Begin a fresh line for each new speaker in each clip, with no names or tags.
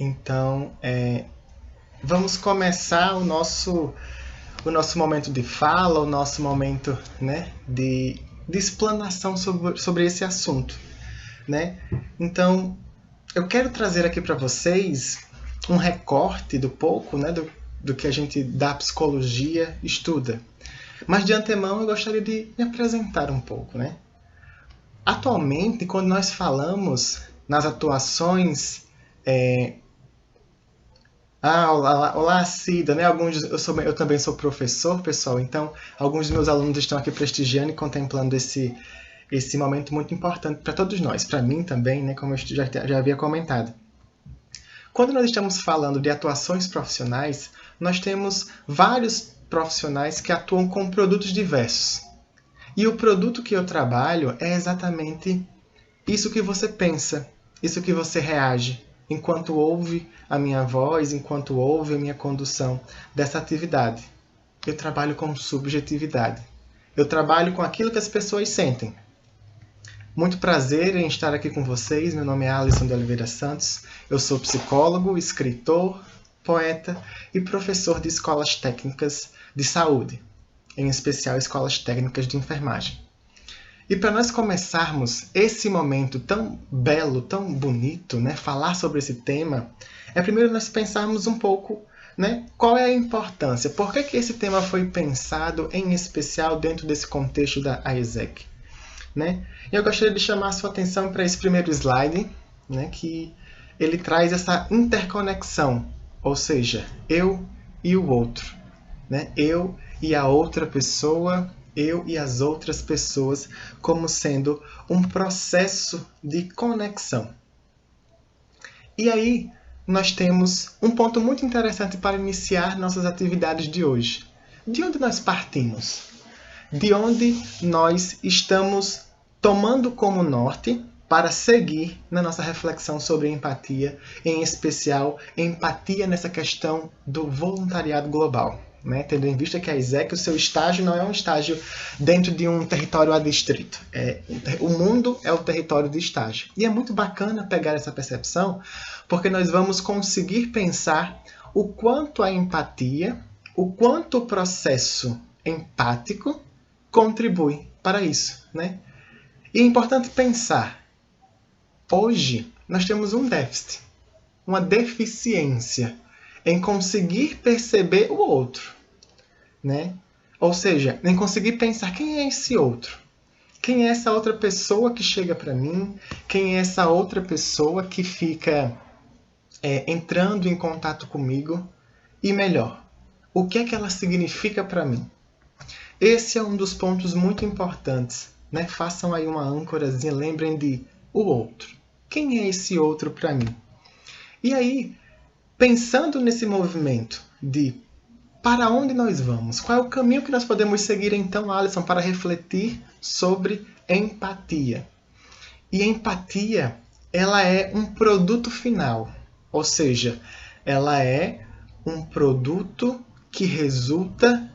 Então, vamos começar o nosso momento de fala, o nosso momento, né, de explanação sobre esse assunto, né? Então, eu quero trazer aqui para vocês um recorte do pouco, né, do que a gente da psicologia estuda. Mas de antemão eu gostaria de me apresentar um pouco, né? Atualmente, quando nós falamos nas atuações olá, Cida, né? Eu também sou professor, pessoal, então alguns dos meus alunos estão aqui prestigiando e contemplando esse momento muito importante para todos nós, para mim também, né? Como eu já havia comentado. Quando nós estamos falando de atuações profissionais, nós temos vários profissionais que atuam com produtos diversos. E o produto que eu trabalho é exatamente isso que você pensa, isso que você reage, enquanto ouve a minha voz, enquanto ouve a minha condução dessa atividade. Eu trabalho com subjetividade. Eu trabalho com aquilo que as pessoas sentem. Muito prazer em estar aqui com vocês. Meu nome é Alisson de Oliveira Santos. Eu sou psicólogo, escritor, poeta e professor de escolas técnicas de saúde, em especial escolas técnicas de enfermagem. E para nós começarmos esse momento tão belo, tão bonito, né, falar sobre esse tema, é primeiro nós pensarmos um pouco, né, qual é a importância, por que esse tema foi pensado em especial dentro desse contexto da AIESEC. Né? E eu gostaria de chamar a sua atenção para esse primeiro slide, né, que ele traz essa interconexão, ou seja, eu e o outro, né? Eu e a outra pessoa, eu e as outras pessoas, como sendo um processo de conexão. E aí, nós temos um ponto muito interessante para iniciar nossas atividades de hoje. De onde nós partimos? De onde nós estamos tomando como norte para seguir na nossa reflexão sobre empatia, em especial empatia nessa questão do voluntariado global. Né? Tendo em vista que a AIESEC, o seu estágio não é um estágio dentro de um território adstrito. O mundo é o território de estágio. E é muito bacana pegar essa percepção, porque nós vamos conseguir pensar o quanto a empatia, o quanto o processo empático contribui para isso. Né? E é importante pensar, hoje nós temos um déficit, uma deficiência em conseguir perceber o outro, né? Ou seja, em conseguir pensar quem é esse outro, quem é essa outra pessoa que chega para mim, quem é essa outra pessoa que fica entrando em contato comigo, e melhor, o que é que ela significa para mim? Esse é um dos pontos muito importantes, né? Façam aí uma âncorazinha, lembrem de o outro. Quem é esse outro para mim? E aí, pensando nesse movimento de para onde nós vamos, qual é o caminho que nós podemos seguir então, Alisson, para refletir sobre empatia? E empatia, ela é um produto final, ou seja, ela é um produto que resulta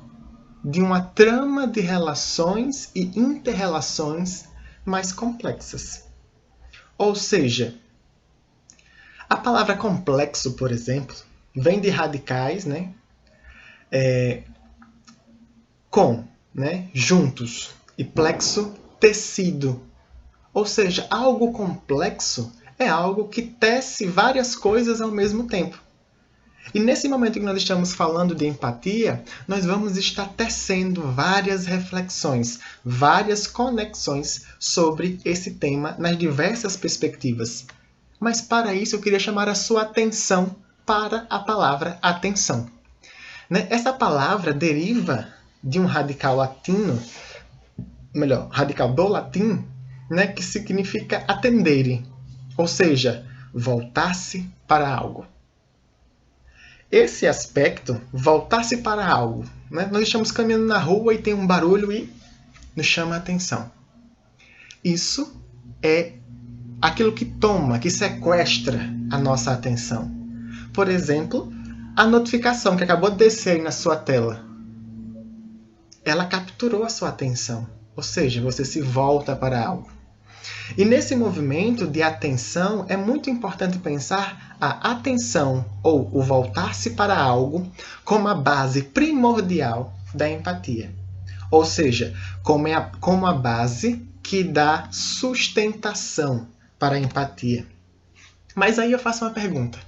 de uma trama de relações e inter-relações mais complexas. Ou seja, a palavra complexo, por exemplo, vem de radicais, né? Com, né? Juntos, e plexo, tecido. Ou seja, algo complexo é algo que tece várias coisas ao mesmo tempo. E nesse momento que nós estamos falando de empatia, nós vamos estar tecendo várias reflexões, várias conexões sobre esse tema nas diversas perspectivas. Mas para isso eu queria chamar a sua atenção para a palavra atenção. Essa palavra deriva de um radical latino, radical do latim, que significa attendere, ou seja, voltar-se para algo. Esse aspecto, voltar-se para algo, nós estamos caminhando na rua e tem um barulho e nos chama a atenção. Isso é aquilo que toma, que sequestra a nossa atenção. Por exemplo, a notificação que acabou de descer aí na sua tela. Ela capturou a sua atenção, ou seja, você se volta para algo. E nesse movimento de atenção, é muito importante pensar a atenção ou o voltar-se para algo como a base primordial da empatia. Ou seja, como a base que dá sustentação para a empatia. Mas aí eu faço uma pergunta,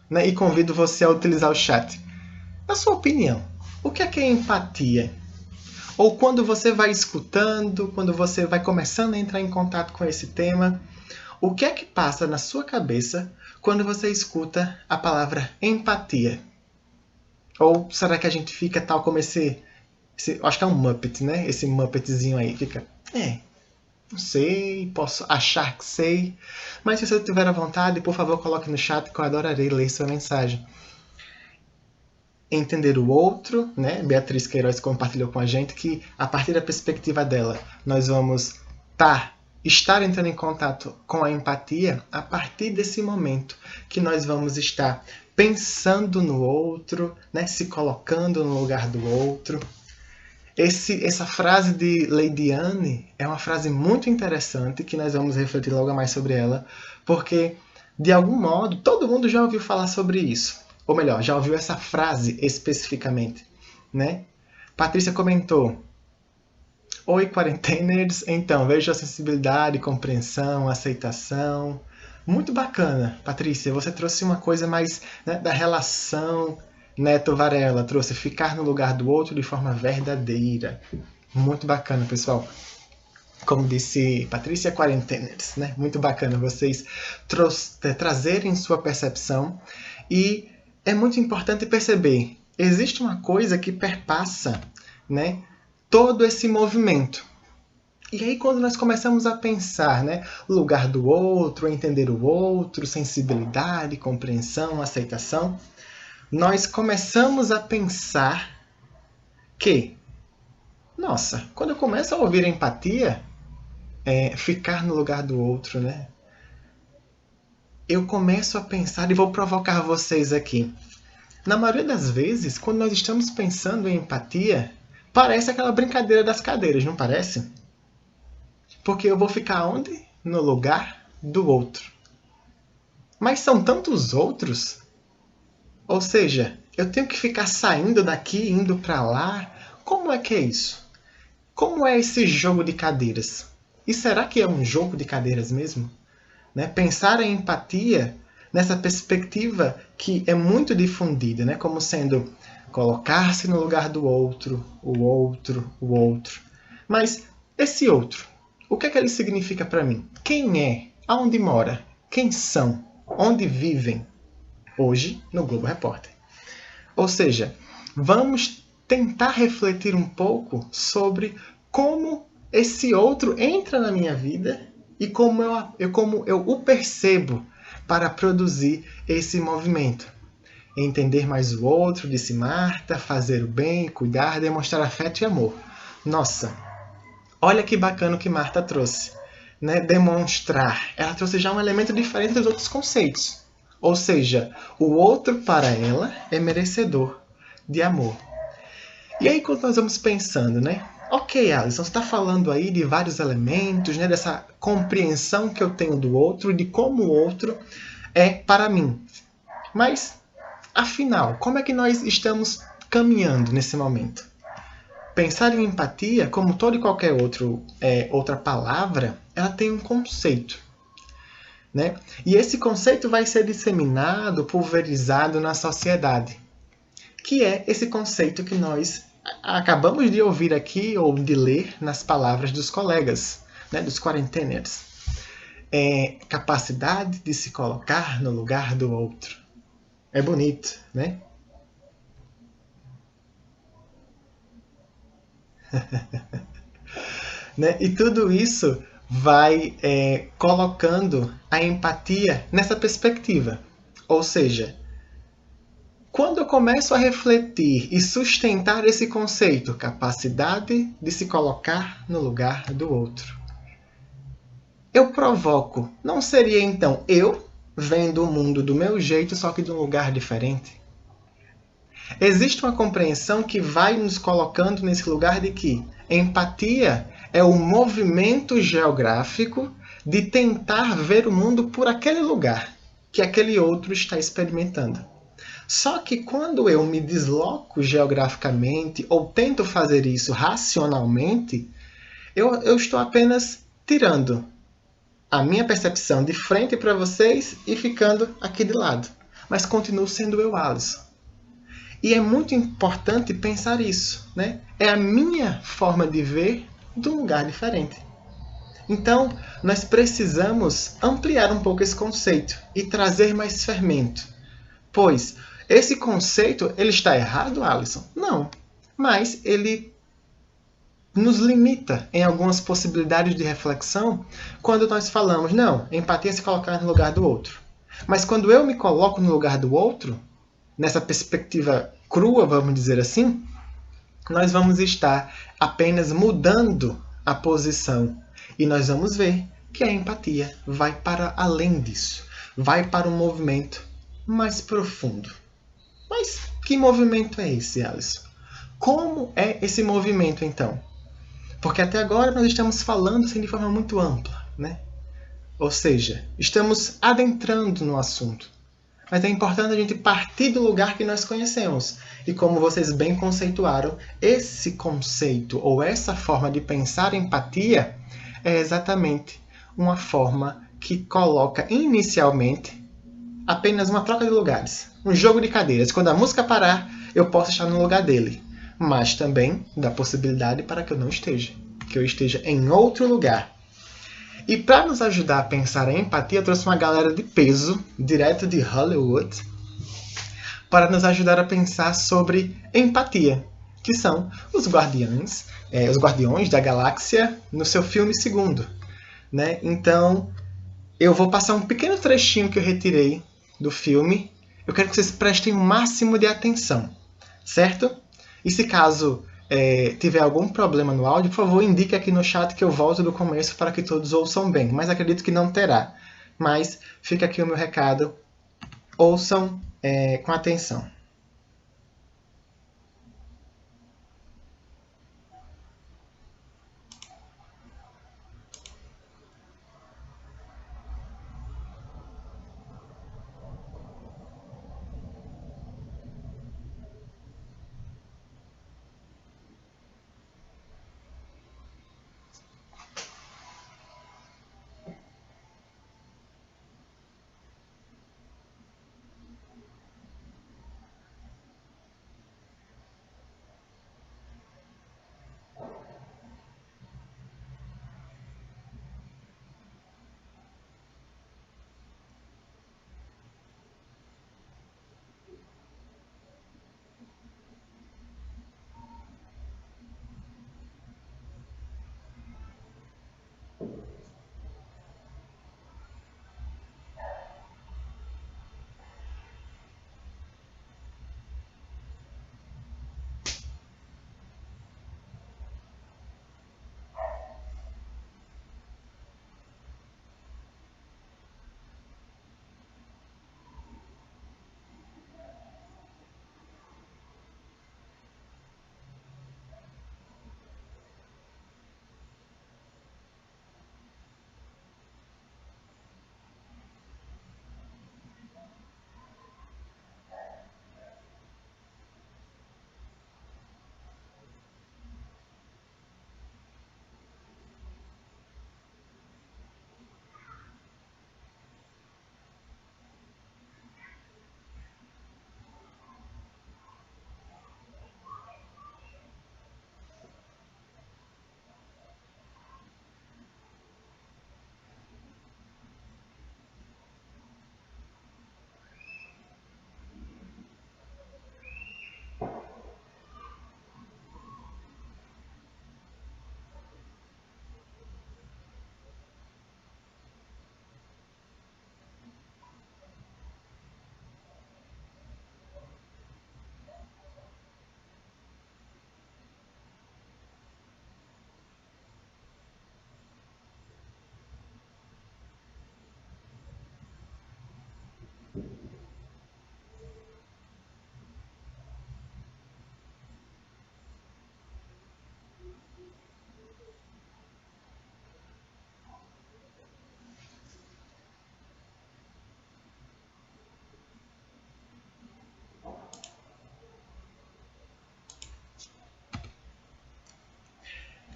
né, e convido você a utilizar o chat. Na sua opinião, o que é empatia? Ou quando você vai escutando, quando você vai começando a entrar em contato com esse tema, o que é que passa na sua cabeça quando você escuta a palavra empatia? Ou será que a gente fica tal como acho que é um Muppet, né? Esse Muppetzinho aí fica, não sei, posso achar que sei. Mas se você tiver à vontade, por favor, coloque no chat que eu adorarei ler sua mensagem. Entender o outro, né? Beatriz Queiroz compartilhou com a gente que, a partir da perspectiva dela, nós vamos estar entrando em contato com a empatia a partir desse momento que nós vamos estar pensando no outro, né? Se colocando no lugar do outro. Essa frase de Lady Anne é uma frase muito interessante que nós vamos refletir logo mais sobre ela, porque, de algum modo, todo mundo já ouviu falar sobre isso. Ou melhor, já ouviu essa frase especificamente, né? Patrícia comentou: Oi, quarenteners. Então, vejo a sensibilidade, compreensão, aceitação. Muito bacana, Patrícia. Você trouxe uma coisa mais, né, da relação. Neto Varela trouxe ficar no lugar do outro de forma verdadeira. Muito bacana, pessoal. Como disse Patrícia, quarenteners, né? Muito bacana vocês trazerem sua percepção. E é muito importante perceber, existe uma coisa que perpassa, né, todo esse movimento. E aí quando nós começamos a pensar, né, o lugar do outro, entender o outro, sensibilidade, compreensão, aceitação, nós começamos a pensar que, nossa, quando eu começo a ouvir a empatia, ficar no lugar do outro, né? Eu começo a pensar, e vou provocar vocês aqui. Na maioria das vezes, quando nós estamos pensando em empatia, parece aquela brincadeira das cadeiras, não parece? Porque eu vou ficar onde? No lugar do outro. Mas são tantos outros. Ou seja, eu tenho que ficar saindo daqui, indo para lá. Como é que é isso? Como é esse jogo de cadeiras? E será que é um jogo de cadeiras mesmo? Né? Pensar em empatia nessa perspectiva que é muito difundida, né? Como sendo colocar-se no lugar do outro, o outro, o outro. Mas esse outro, o que é que ele significa para mim? Quem é? Aonde mora? Quem são? Onde vivem? Hoje, no Globo Repórter. Ou seja, vamos tentar refletir um pouco sobre como esse outro entra na minha vida e como eu o percebo para produzir esse movimento. Entender mais o outro, disse Marta, fazer o bem, cuidar, demonstrar afeto e amor. Nossa, olha que bacana o que Marta trouxe. Né? Demonstrar. Ela trouxe já um elemento diferente dos outros conceitos. Ou seja, o outro para ela é merecedor de amor. E aí quando nós vamos pensando, né? Ok, Alisson, você está falando aí de vários elementos, né? Dessa compreensão que eu tenho do outro e de como o outro é para mim. Mas, afinal, como é que nós estamos caminhando nesse momento? Pensar em empatia, como toda e qualquer outra palavra, ela tem um conceito. Né? E esse conceito vai ser disseminado, pulverizado na sociedade, que é esse conceito que nós acabamos de ouvir aqui ou de ler nas palavras dos colegas, né, dos quarenteners. Capacidade de se colocar no lugar do outro. É bonito, né? Né? E tudo isso vai colocando a empatia nessa perspectiva. Ou seja, quando eu começo a refletir e sustentar esse conceito, capacidade de se colocar no lugar do outro, eu provoco, não seria então eu vendo o mundo do meu jeito, só que de um lugar diferente? Existe uma compreensão que vai nos colocando nesse lugar de que empatia é o movimento geográfico de tentar ver o mundo por aquele lugar que aquele outro está experimentando. Só que quando eu me desloco geograficamente ou tento fazer isso racionalmente, eu estou apenas tirando a minha percepção de frente para vocês e ficando aqui de lado. Mas continuo sendo eu, Alisson. E é muito importante pensar isso, né? É a minha forma de ver de um lugar diferente. Então, nós precisamos ampliar um pouco esse conceito e trazer mais fermento. Pois, esse conceito, ele está errado, Alisson? Não. Mas ele nos limita em algumas possibilidades de reflexão quando nós falamos, não, empatia é se colocar no lugar do outro. Mas quando eu me coloco no lugar do outro, nessa perspectiva crua, vamos dizer assim, nós vamos estar apenas mudando a posição. E nós vamos ver que a empatia vai para além disso. Vai para um movimento mais profundo. Mas que movimento é esse, Alisson? Como é esse movimento, então? Porque até agora nós estamos falando assim, de forma muito ampla, né? Ou seja, estamos adentrando no assunto. Mas é importante a gente partir do lugar que nós conhecemos. E como vocês bem conceituaram, esse conceito ou essa forma de pensar empatia é exatamente uma forma que coloca inicialmente apenas uma troca de lugares. Um jogo de cadeiras. Quando a música parar, eu posso estar no lugar dele. Mas também dá possibilidade para que eu não esteja. Que eu esteja em outro lugar. E para nos ajudar a pensar em empatia, eu trouxe uma galera de peso, direto de Hollywood, para nos ajudar a pensar sobre empatia, que são os Guardiões da Galáxia, no seu filme segundo. Né? Então, eu vou passar um pequeno trechinho que eu retirei do filme. Eu quero que vocês prestem o máximo de atenção, certo? E se caso tiver algum problema no áudio, por favor, indique aqui no chat que eu volto do começo para que todos ouçam bem. Mas acredito que não terá. Mas fica aqui o meu recado. Ouçam com atenção.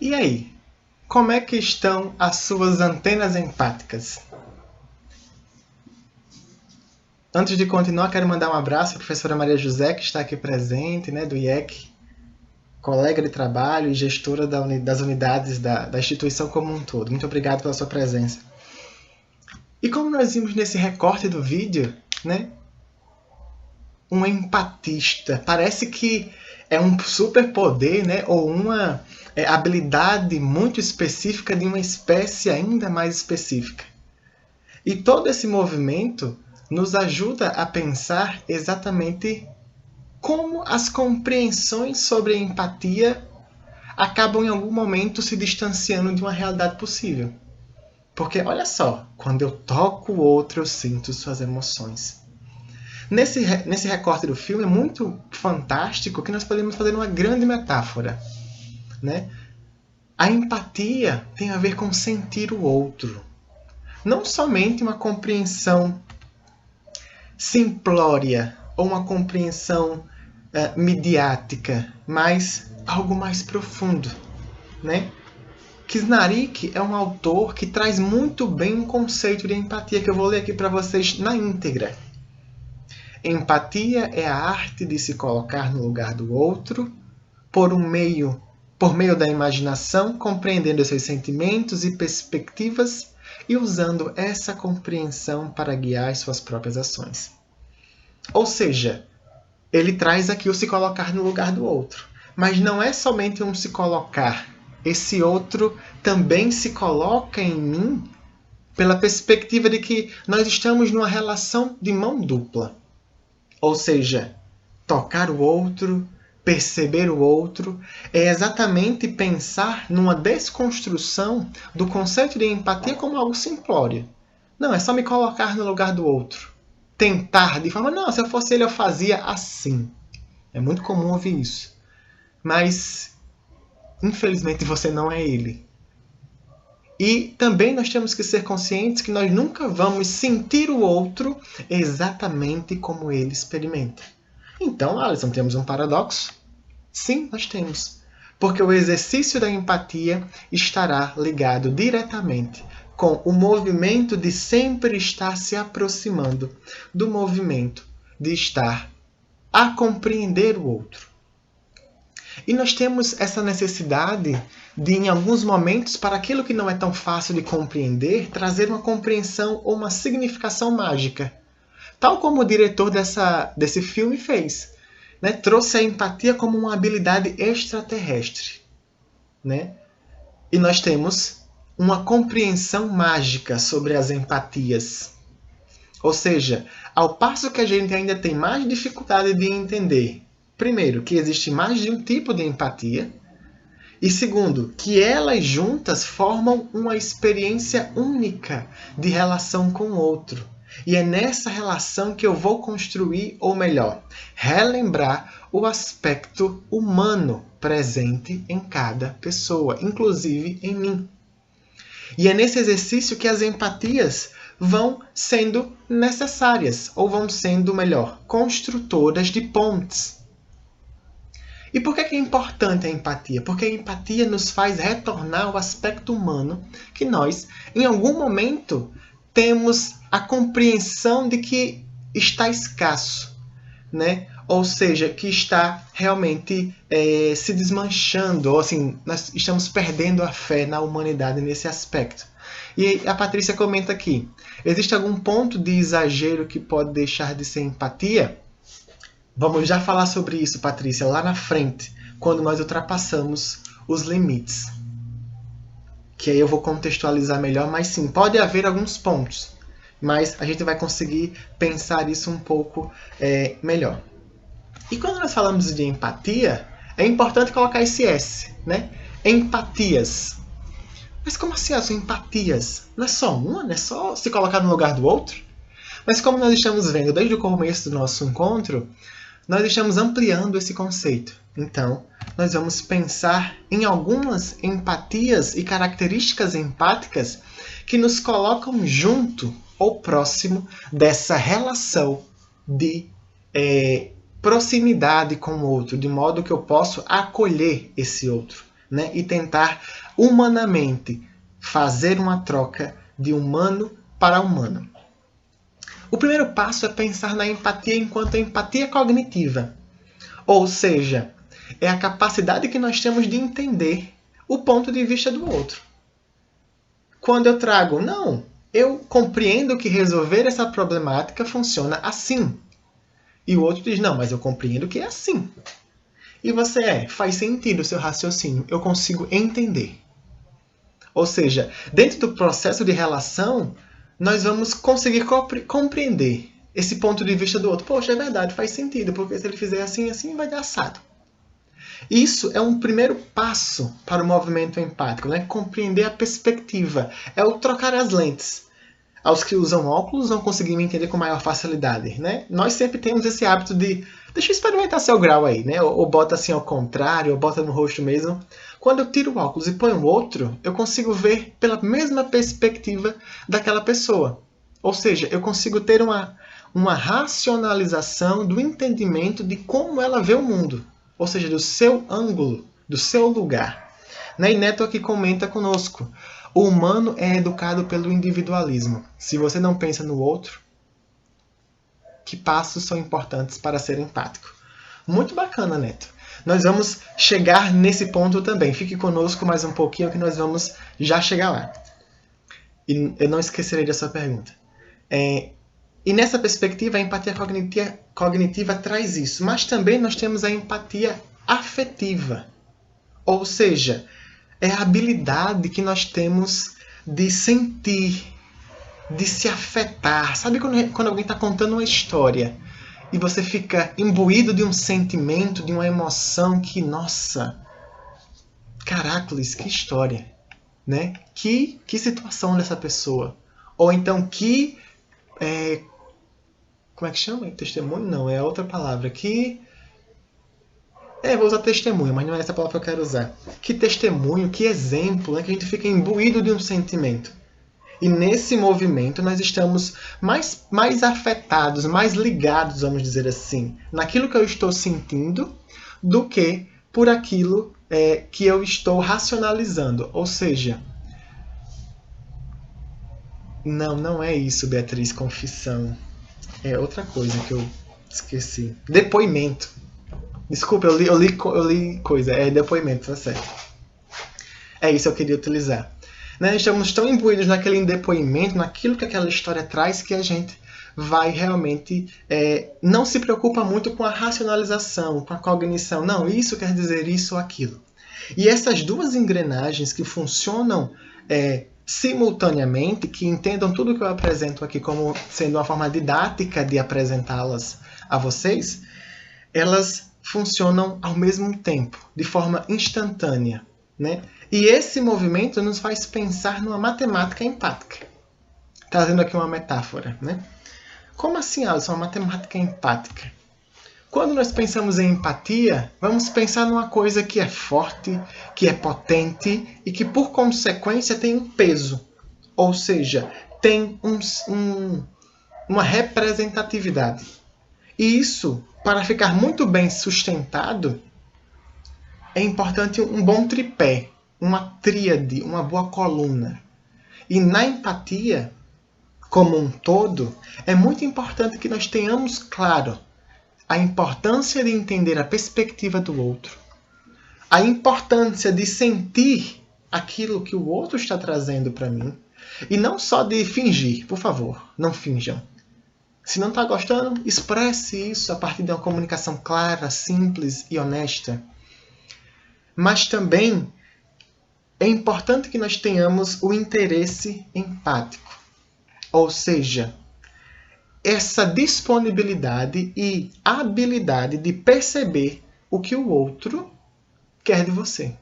E aí? Como é que estão as suas antenas empáticas? Antes de continuar, quero mandar um abraço à professora Maria José, que está aqui presente, né, do IEC, colega de trabalho e gestora das unidades da instituição como um todo. Muito obrigado pela sua presença. E como nós vimos nesse recorte do vídeo, né, um empatista, parece que é um superpoder, né, ou uma habilidade muito específica de uma espécie ainda mais específica. E todo esse movimento nos ajuda a pensar exatamente como as compreensões sobre a empatia acabam em algum momento se distanciando de uma realidade possível. Porque, olha só, quando eu toco o outro, eu sinto suas emoções. Nesse recorte do filme é muito fantástico que nós podemos fazer uma grande metáfora, né? A empatia tem a ver com sentir o outro. Não somente uma compreensão simplória ou uma compreensão midiática, mas algo mais profundo, né? Kisnarik é um autor que traz muito bem um conceito de empatia que eu vou ler aqui para vocês na íntegra. Empatia é a arte de se colocar no lugar do outro por meio da imaginação, compreendendo seus sentimentos e perspectivas e usando essa compreensão para guiar as suas próprias ações. Ou seja, ele traz aqui o se colocar no lugar do outro. Mas não é somente um se colocar. Esse outro também se coloca em mim pela perspectiva de que nós estamos numa relação de mão dupla. Ou seja, tocar o outro, perceber o outro, é exatamente pensar numa desconstrução do conceito de empatia como algo simplório. Não, é só me colocar no lugar do outro. Tentar de forma, não, se eu fosse ele eu fazia assim. É muito comum ouvir isso. Mas, infelizmente, você não é ele. E também nós temos que ser conscientes que nós nunca vamos sentir o outro exatamente como ele experimenta. Então, Alisson, temos um paradoxo? Sim, nós temos. Porque o exercício da empatia estará ligado diretamente com o movimento de sempre estar se aproximando do movimento de estar a compreender o outro. E nós temos essa necessidade de, em alguns momentos, para aquilo que não é tão fácil de compreender, trazer uma compreensão ou uma significação mágica. Tal como o diretor desse filme fez. Né? Trouxe a empatia como uma habilidade extraterrestre. Né? E nós temos uma compreensão mágica sobre as empatias. Ou seja, ao passo que a gente ainda tem mais dificuldade de entender, primeiro, que existe mais de um tipo de empatia, e segundo, que elas juntas formam uma experiência única de relação com o outro. E é nessa relação que eu vou construir, ou melhor, relembrar o aspecto humano presente em cada pessoa, inclusive em mim. E é nesse exercício que as empatias vão sendo necessárias, ou vão sendo, melhor, construtoras de pontes. E por que é importante a empatia? Porque a empatia nos faz retornar ao aspecto humano que nós, em algum momento, temos a compreensão de que está escasso, né? Ou seja, que está realmente se desmanchando, ou assim, nós estamos perdendo a fé na humanidade nesse aspecto. E a Patrícia comenta aqui, existe algum ponto de exagero que pode deixar de ser empatia? Vamos já falar sobre isso, Patrícia, lá na frente, quando nós ultrapassamos os limites. Que aí eu vou contextualizar melhor, mas sim, pode haver alguns pontos, mas a gente vai conseguir pensar isso um pouco melhor. E quando nós falamos de empatia, é importante colocar esse S, né? Empatias. Mas como assim as empatias? Não é só uma? Não é só se colocar no lugar do outro? Mas como nós estamos vendo desde o começo do nosso encontro, nós estamos ampliando esse conceito. Então, nós vamos pensar em algumas empatias e características empáticas que nos colocam junto ou próximo dessa relação de proximidade com o outro, de modo que eu posso acolher esse outro, né? E tentar humanamente fazer uma troca de humano para humano. O primeiro passo é pensar na empatia enquanto empatia cognitiva. Ou seja, é a capacidade que nós temos de entender o ponto de vista do outro. Quando eu trago, não, eu compreendo que resolver essa problemática funciona assim. E o outro diz, não, mas eu compreendo que é assim. E você faz sentido o seu raciocínio, eu consigo entender. Ou seja, dentro do processo de relação, nós vamos conseguir compreender esse ponto de vista do outro. Poxa, é verdade, faz sentido, porque se ele fizer assim, assim, vai dar assado. Isso é um primeiro passo para o movimento empático, né? Compreender a perspectiva. É o trocar as lentes. Aos que usam óculos vão conseguir me entender com maior facilidade, né? Nós sempre temos esse hábito de deixa eu experimentar seu grau aí, né? Ou bota assim ao contrário, ou bota no rosto mesmo. Quando eu tiro o óculos e ponho o outro, eu consigo ver pela mesma perspectiva daquela pessoa. Ou seja, eu consigo ter uma racionalização do entendimento de como ela vê o mundo. Ou seja, do seu ângulo, do seu lugar. E Neto aqui comenta conosco. O humano é educado pelo individualismo. Se você não pensa no outro, que passos são importantes para ser empático? Muito bacana, Neto. Nós vamos chegar nesse ponto também. Fique conosco mais um pouquinho que nós vamos já chegar lá. E eu não esquecerei dessa pergunta. E nessa perspectiva, a empatia cognitiva traz isso. Mas também nós temos a empatia afetiva. Ou seja, é a habilidade que nós temos de sentir, de se afetar. Sabe quando alguém está contando uma história e você fica imbuído de um sentimento, de uma emoção que, nossa, caracoles, que história, né? Que situação dessa pessoa. Ou então como é que chama? Testemunho? Não, é outra palavra. Vou usar testemunho, mas não é essa palavra que eu quero usar. Que testemunho, que exemplo, né? Que a gente fica imbuído de um sentimento. E nesse movimento nós estamos mais afetados, mais ligados, vamos dizer assim, naquilo que eu estou sentindo, do que por aquilo que eu estou racionalizando. Ou seja, não é isso, Beatriz, confissão. É outra coisa que eu esqueci. Depoimento. Desculpa, eu li coisa. É depoimento, tá certo. É isso que eu queria utilizar. Né? Estamos tão imbuídos naquele depoimento, naquilo que aquela história traz, que a gente vai realmente não se preocupa muito com a racionalização, com a cognição. Não, isso quer dizer isso ou aquilo. E essas duas engrenagens que funcionam simultaneamente, que entendam tudo que eu apresento aqui como sendo uma forma didática de apresentá-las a vocês, elas funcionam ao mesmo tempo, de forma instantânea, né? E esse movimento nos faz pensar numa matemática empática. Trazendo aqui uma metáfora, né? Como assim, Alisson, uma matemática empática? Quando nós pensamos em empatia, vamos pensar numa coisa que é forte, que é potente e que, por consequência, tem um peso. Ou seja, tem uma representatividade. E isso, para ficar muito bem sustentado, é importante um bom tripé, uma tríade, uma boa coluna. E na empatia, como um todo, é muito importante que nós tenhamos claro a importância de entender a perspectiva do outro, a importância de sentir aquilo que o outro está trazendo para mim, e não só de fingir, por favor, não finjam. Se não está gostando, expresse isso a partir de uma comunicação clara, simples e honesta. Mas também é importante que nós tenhamos o interesse empático, ou seja, essa disponibilidade e habilidade de perceber o que o outro quer de você.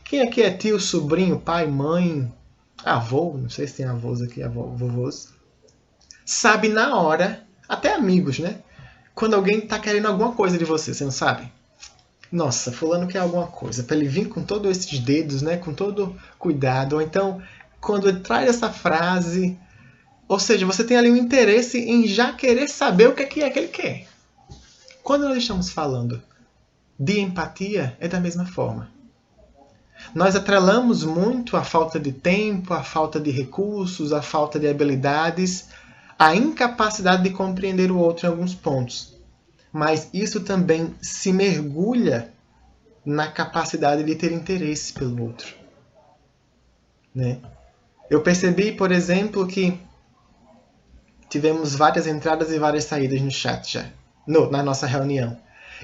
Quem aqui é tio, sobrinho, pai, mãe, avô, não sei se tem avós aqui, vovôs, sabe na hora, até amigos, né? Quando alguém está querendo alguma coisa de você, você não sabe? Nossa, fulano quer alguma coisa, para ele vir com todos esses dedos, né? Com todo cuidado. Ou então, quando ele traz essa frase, ou seja, você tem ali um interesse em já querer saber o que é que ele quer. Quando nós estamos falando de empatia, é da mesma forma. Nós atrelamos muito a falta de tempo, a falta de recursos, a falta de habilidades, a incapacidade de compreender o outro em alguns pontos. Mas isso também se mergulha na capacidade de ter interesse pelo outro. Né? Eu percebi, por exemplo, que tivemos várias entradas e várias saídas no chat já, na nossa reunião.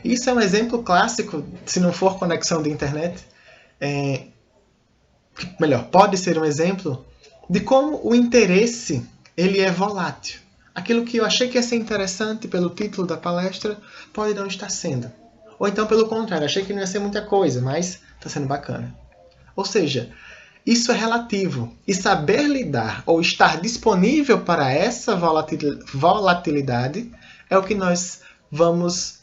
Isso é um exemplo clássico, se não for conexão de internet, melhor, pode ser um exemplo de como o interesse ele é volátil. Aquilo que eu achei que ia ser interessante pelo título da palestra pode não estar sendo. Ou então, pelo contrário, achei que não ia ser muita coisa, mas está sendo bacana. Ou seja, isso é relativo. E saber lidar ou estar disponível para essa volatilidade é o que nós vamos...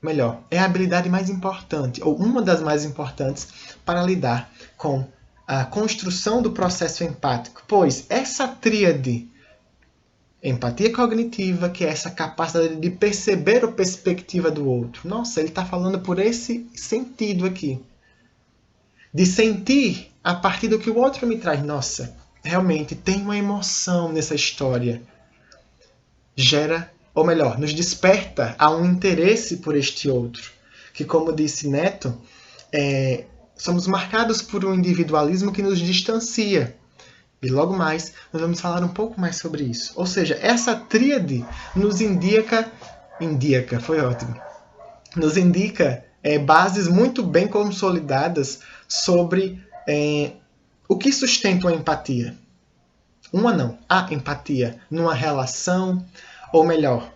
melhor, é a habilidade mais importante, ou uma das mais importantes, para lidar com a construção do processo empático. Pois essa tríade, empatia cognitiva, que é essa capacidade de perceber a perspectiva do outro. Nossa, ele está falando por esse sentido aqui. De sentir a partir do que o outro me traz. Nossa, realmente tem uma emoção nessa história. Gera, ou melhor, nos desperta a um interesse por este outro. Que, como disse Neto, somos marcados por um individualismo que nos distancia. E logo mais, nós vamos falar um pouco mais sobre isso. Ou seja, essa tríade nos indica, foi ótimo, nos indica bases muito bem consolidadas sobre o que sustenta a empatia. A empatia numa relação, ou melhor,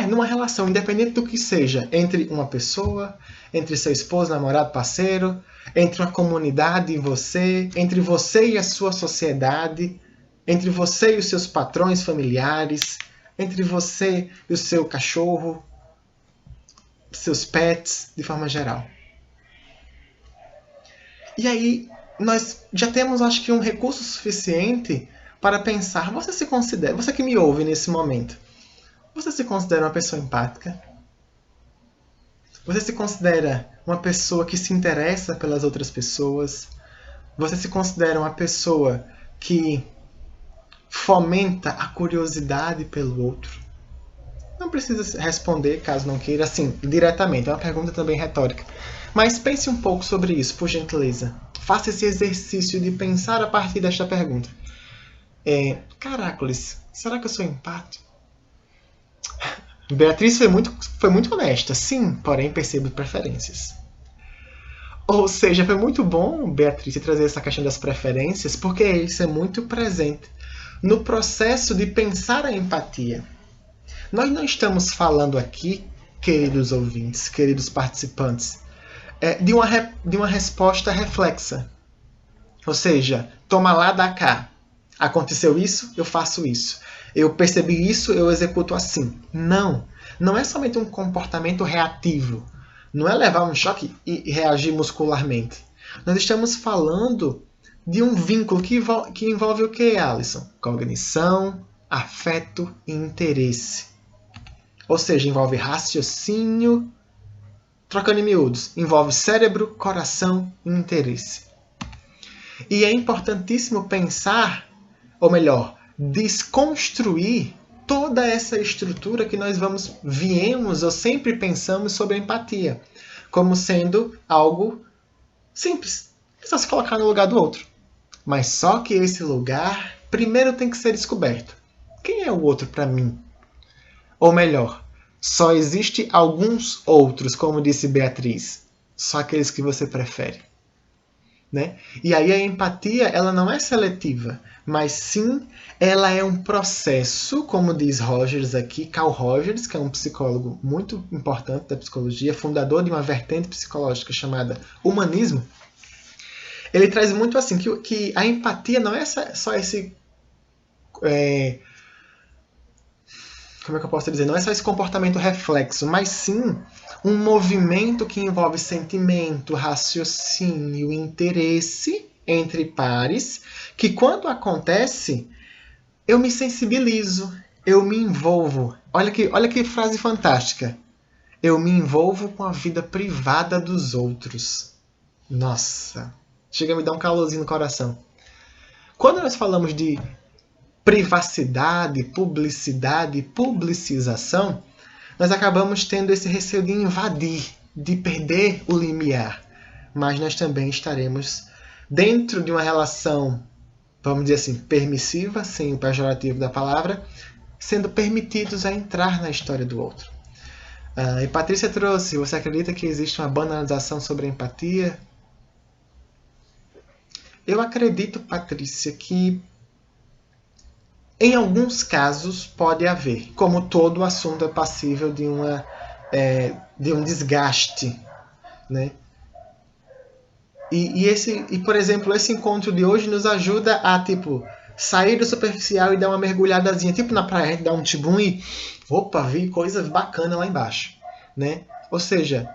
numa relação, independente do que seja, entre uma pessoa, entre seu esposo, namorado, parceiro, entre uma comunidade e você, entre você e a sua sociedade, entre você e os seus patrões familiares, entre você e o seu cachorro, seus pets, de forma geral. E aí, nós já temos, acho que, um recurso suficiente para pensar, você que me ouve nesse momento, você se considera uma pessoa empática? Você se considera uma pessoa que se interessa pelas outras pessoas? Você se considera uma pessoa que fomenta a curiosidade pelo outro? Não precisa responder, caso não queira, assim, diretamente. É uma pergunta também retórica. Mas pense um pouco sobre isso, por gentileza. Faça esse exercício de pensar a partir desta pergunta. Caracoles, será que eu sou empático? Beatriz foi muito honesta. Sim, porém percebo preferências. Ou seja, foi muito bom, Beatriz, trazer essa questão das preferências, porque isso é muito presente no processo de pensar a empatia. Nós não estamos falando aqui, queridos ouvintes, queridos participantes, de uma resposta reflexa. Ou seja, toma lá, dá cá. Aconteceu isso, eu faço isso. Eu percebi isso, eu executo assim. Não é somente um comportamento reativo. Não é levar um choque e reagir muscularmente. Nós estamos falando de um vínculo que envolve o que, Alisson? Cognição, afeto e interesse. Ou seja, envolve raciocínio, trocando em miúdos, envolve cérebro, coração e interesse. E é importantíssimo pensar, ou melhor, desconstruir toda essa estrutura que nós viemos ou sempre pensamos sobre a empatia, como sendo algo simples, é só se colocar no lugar do outro. Mas só que esse lugar primeiro tem que ser descoberto. Quem é o outro para mim? Ou melhor, só existe alguns outros, como disse Beatriz, só aqueles que você prefere. Né? E aí a empatia ela não é seletiva, mas sim ela é um processo, como diz Rogers aqui, Carl Rogers, que é um psicólogo muito importante da psicologia, fundador de uma vertente psicológica chamada humanismo. Ele traz muito assim que a empatia não é só esse como é que eu posso dizer? Não é só esse comportamento reflexo, mas sim um movimento que envolve sentimento, raciocínio, interesse entre pares, que quando acontece, eu me sensibilizo, eu me envolvo. Olha que frase fantástica. Eu me envolvo com a vida privada dos outros. Nossa, chega a me dar um calorzinho no coração. Quando nós falamos de privacidade, publicidade, publicização, nós acabamos tendo esse receio de invadir, de perder o limiar. Mas nós também estaremos dentro de uma relação, vamos dizer assim, permissiva, sem o pejorativo da palavra, sendo permitidos a entrar na história do outro. E Patrícia trouxe, você acredita que existe uma banalização sobre a empatia? Eu acredito, Patrícia, que em alguns casos pode haver, como todo assunto é passível de um desgaste, né? E, por exemplo, esse encontro de hoje nos ajuda a, sair do superficial e dar uma mergulhadazinha, na praia, a gente dá um tibum e, opa, vi coisa bacana lá embaixo, né? Ou seja,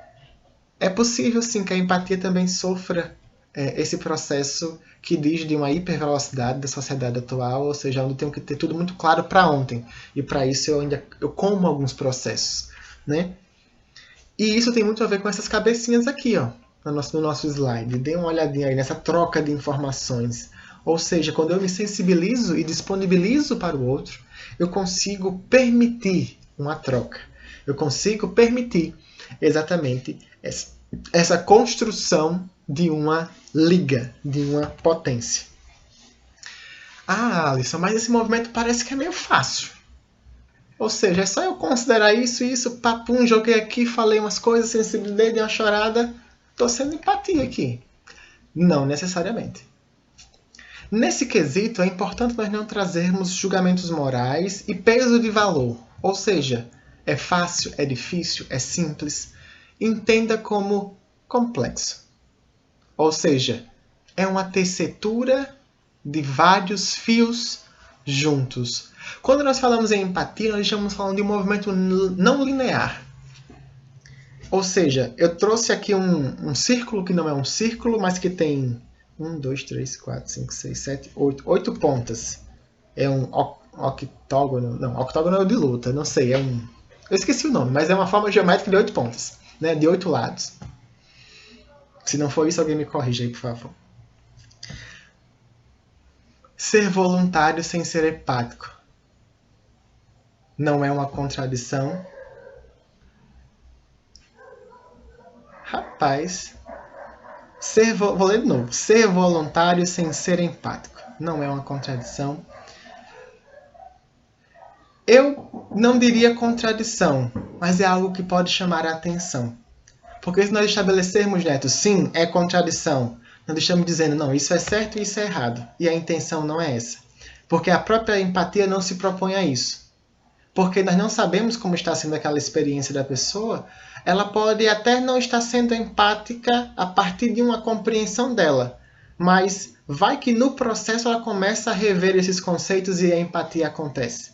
é possível sim que a empatia também sofra esse processo que diz de uma hipervelocidade da sociedade atual, ou seja, onde eu tenho que ter tudo muito claro para ontem. E para isso eu como alguns processos, né? E isso tem muito a ver com essas cabecinhas aqui, ó, no nosso slide. Dê uma olhadinha aí nessa troca de informações. Ou seja, quando eu me sensibilizo e disponibilizo para o outro, eu consigo permitir uma troca. Eu consigo permitir exatamente essa construção de uma liga, de uma potência. Alisson, mas esse movimento parece que é meio fácil. Ou seja, é só eu considerar isso, papum, joguei aqui, falei umas coisas, sensibilidade, dei uma chorada, estou sendo empatia aqui. Não necessariamente. Nesse quesito, é importante nós não trazermos julgamentos morais e peso de valor. Ou seja, é fácil, é difícil, é simples. Entenda como complexo. Ou seja, é uma tessitura de vários fios juntos. Quando nós falamos em empatia, nós estamos falando de um movimento não linear. Ou seja, eu trouxe aqui um círculo que não é um círculo, mas que tem 1, 2, 3, 4, 5, 6, 7, 8 pontas. É um octógono. Não, octógono é o de luta, não sei. Eu esqueci o nome, mas é uma forma geométrica de 8 pontas, né? De 8 lados. Se não for isso, alguém me corrija aí, por favor. Ser voluntário sem ser empático não é uma contradição? Rapaz, vou ler de novo. Ser voluntário sem ser empático não é uma contradição? Eu não diria contradição, mas é algo que pode chamar a atenção. Porque se nós estabelecermos, Neto, sim, é contradição, nós estamos dizendo, não, isso é certo e isso é errado. E a intenção não é essa. Porque a própria empatia não se propõe a isso. Porque nós não sabemos como está sendo aquela experiência da pessoa, ela pode até não estar sendo empática a partir de uma compreensão dela. Mas vai que no processo ela começa a rever esses conceitos e a empatia acontece.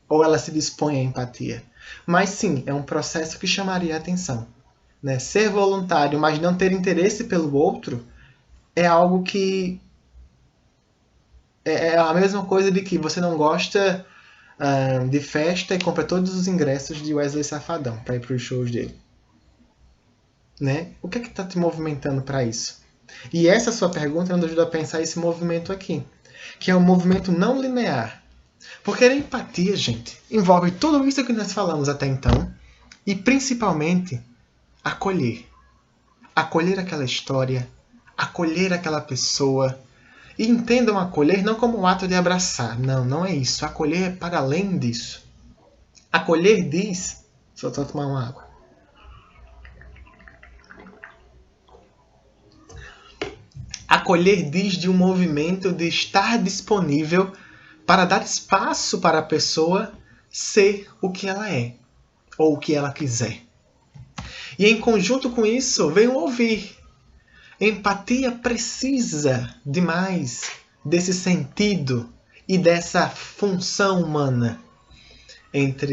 Ou ela se dispõe à empatia. Mas sim, é um processo que chamaria a atenção. Né? Ser voluntário, mas não ter interesse pelo outro, é algo que é a mesma coisa de que você não gosta de festa e compra todos os ingressos de Wesley Safadão para ir para os shows dele. Né? O que é que está te movimentando para isso? E essa sua pergunta nos ajuda a pensar esse movimento aqui, que é um movimento não linear. Porque a empatia, gente, envolve tudo isso que nós falamos até então e principalmente acolher. Acolher aquela história, acolher aquela pessoa. E entendam acolher não como um ato de abraçar. Não, não é isso. Acolher é para além disso. Acolher diz... Só tomar uma água. Acolher diz de um movimento de estar disponível para dar espaço para a pessoa ser o que ela é. Ou o que ela quiser. E em conjunto com isso, vem o ouvir. Empatia precisa demais desse sentido e dessa função humana.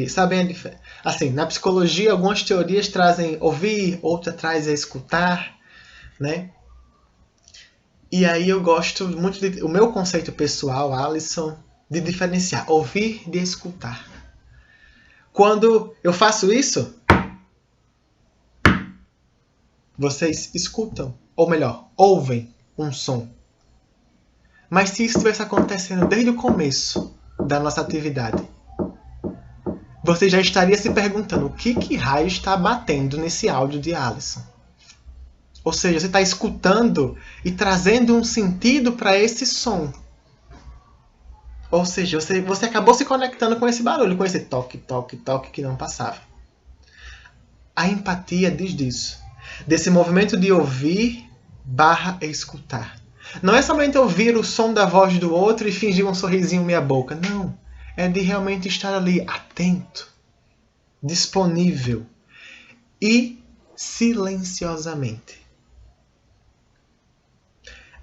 Sabem, assim, na psicologia, algumas teorias trazem ouvir, outras trazem escutar, né? E aí eu gosto muito o meu conceito pessoal, Alisson, de diferenciar ouvir de escutar. Quando eu faço isso, vocês escutam. ou melhor, ouvem um som. Mas se isso estivesse acontecendo desde o começo da nossa atividade, você já estaria se perguntando o que raio está batendo nesse áudio de Alisson. Ou seja, você está escutando e trazendo um sentido para esse som. Ou seja, você acabou se conectando com esse barulho, com esse toque, toque, toque que não passava. A empatia diz disso. Desse movimento de ouvir / escutar. Não é somente ouvir o som da voz do outro e fingir um sorrisinho meia boca. Não. É de realmente estar ali, atento, disponível e silenciosamente.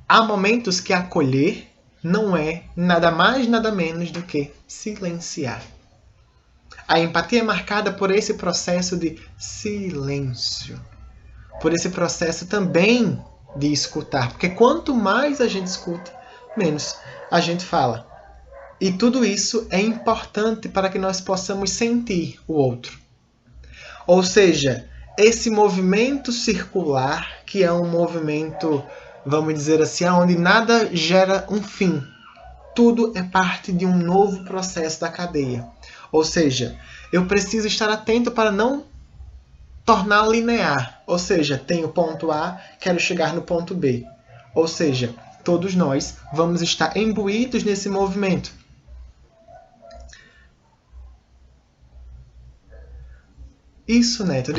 Há momentos que acolher não é nada mais, nada menos do que silenciar. A empatia é marcada por esse processo de silêncio. Por esse processo também de escutar. Porque quanto mais a gente escuta, menos a gente fala. E tudo isso é importante para que nós possamos sentir o outro. Ou seja, esse movimento circular, que é um movimento, vamos dizer assim, onde nada gera um fim. Tudo é parte de um novo processo da cadeia. Ou seja, eu preciso estar atento para não tornar linear. Ou seja, tenho o ponto A, quero chegar no ponto B. Ou seja, todos nós vamos estar imbuídos nesse movimento. Isso, Neto,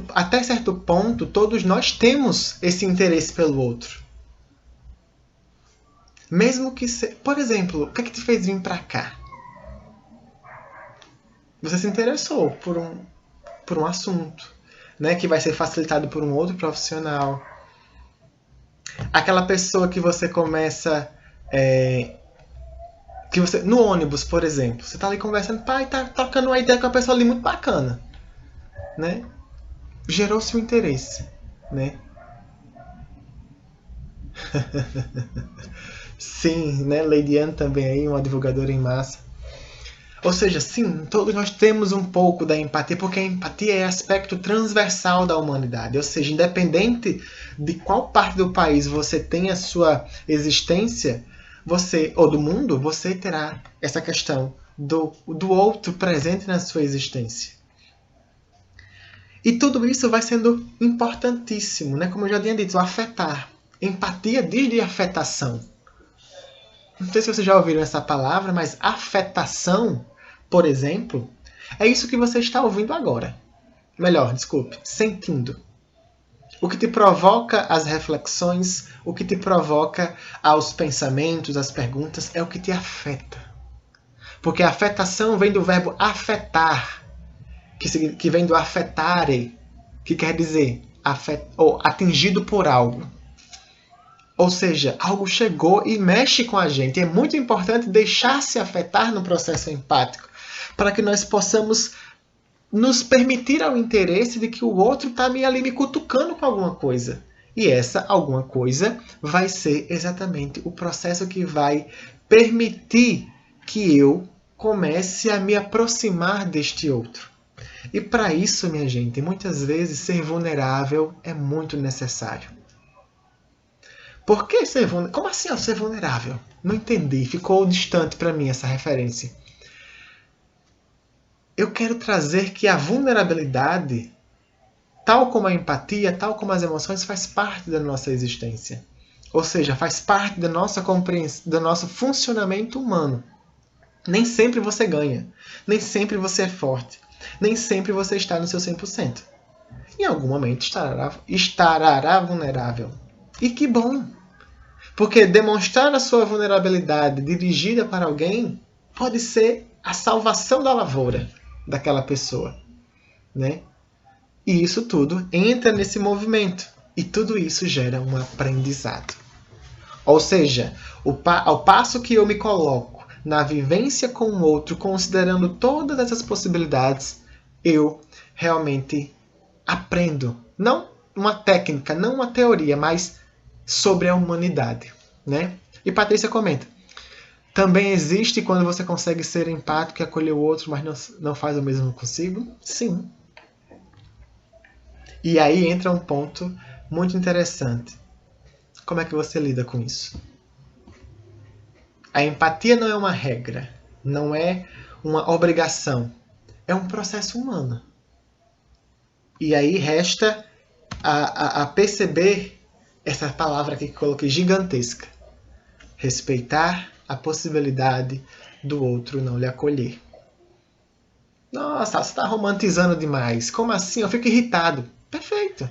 até certo ponto, todos nós temos esse interesse pelo outro. Mesmo que... Por exemplo, o que é que te fez vir para cá? Você se interessou por um assunto, né, que vai ser facilitado por um outro profissional. Aquela pessoa que você começa... no ônibus, por exemplo, você está ali conversando, pai, tá trocando uma ideia com uma pessoa ali muito bacana. Né? Gerou-se um interesse, né? Sim, né? Lady Anne também aí, uma divulgadora em massa. Ou seja, sim, todos nós temos um pouco da empatia, porque a empatia é aspecto transversal da humanidade. Ou seja, independente de qual parte do país você tem a sua existência, ou do mundo, você terá essa questão do outro presente na sua existência. E tudo isso vai sendo importantíssimo, né? Como eu já tinha dito, afetar. Empatia diz de afetação. Não sei se vocês já ouviram essa palavra, mas afetação, por exemplo, é isso que você está ouvindo agora. Melhor, desculpe, sentindo. O que te provoca as reflexões, o que te provoca aos pensamentos, as perguntas, é o que te afeta. Porque a afetação vem do verbo afetar, que vem do afetare, que quer dizer atingido por algo. Ou seja, algo chegou e mexe com a gente. É muito importante deixar-se afetar no processo empático, para que nós possamos nos permitir ao interesse de que o outro está ali me cutucando com alguma coisa. E essa alguma coisa vai ser exatamente o processo que vai permitir que eu comece a me aproximar deste outro. E para isso, minha gente, muitas vezes ser vulnerável é muito necessário. Por que ser vulnerável? Como assim ser vulnerável? Não entendi, ficou distante para mim essa referência. Eu quero trazer que a vulnerabilidade, tal como a empatia, tal como as emoções, faz parte da nossa existência. Ou seja, faz parte da nossa compreensão, do nosso funcionamento humano. Nem sempre você ganha, nem sempre você é forte. Nem sempre você está no seu 100%. Em algum momento estará vulnerável. E que bom! Porque demonstrar a sua vulnerabilidade dirigida para alguém pode ser a salvação da lavoura daquela pessoa. Né? E isso tudo entra nesse movimento. E tudo isso gera um aprendizado. Ou seja, ao passo que eu me coloco na vivência com o outro, considerando todas essas possibilidades, eu realmente aprendo. Não uma técnica, não uma teoria, mas sobre a humanidade. Né? E Patrícia comenta. Também existe quando você consegue ser empático e acolher o outro, mas não faz o mesmo consigo? Sim. E aí entra um ponto muito interessante. Como é que você lida com isso? A empatia não é uma regra, não é uma obrigação, é um processo humano. E aí resta a perceber essa palavra aqui que coloquei gigantesca. Respeitar a possibilidade do outro não lhe acolher. Nossa, você está romantizando demais. Como assim? Eu fico irritado. Perfeito.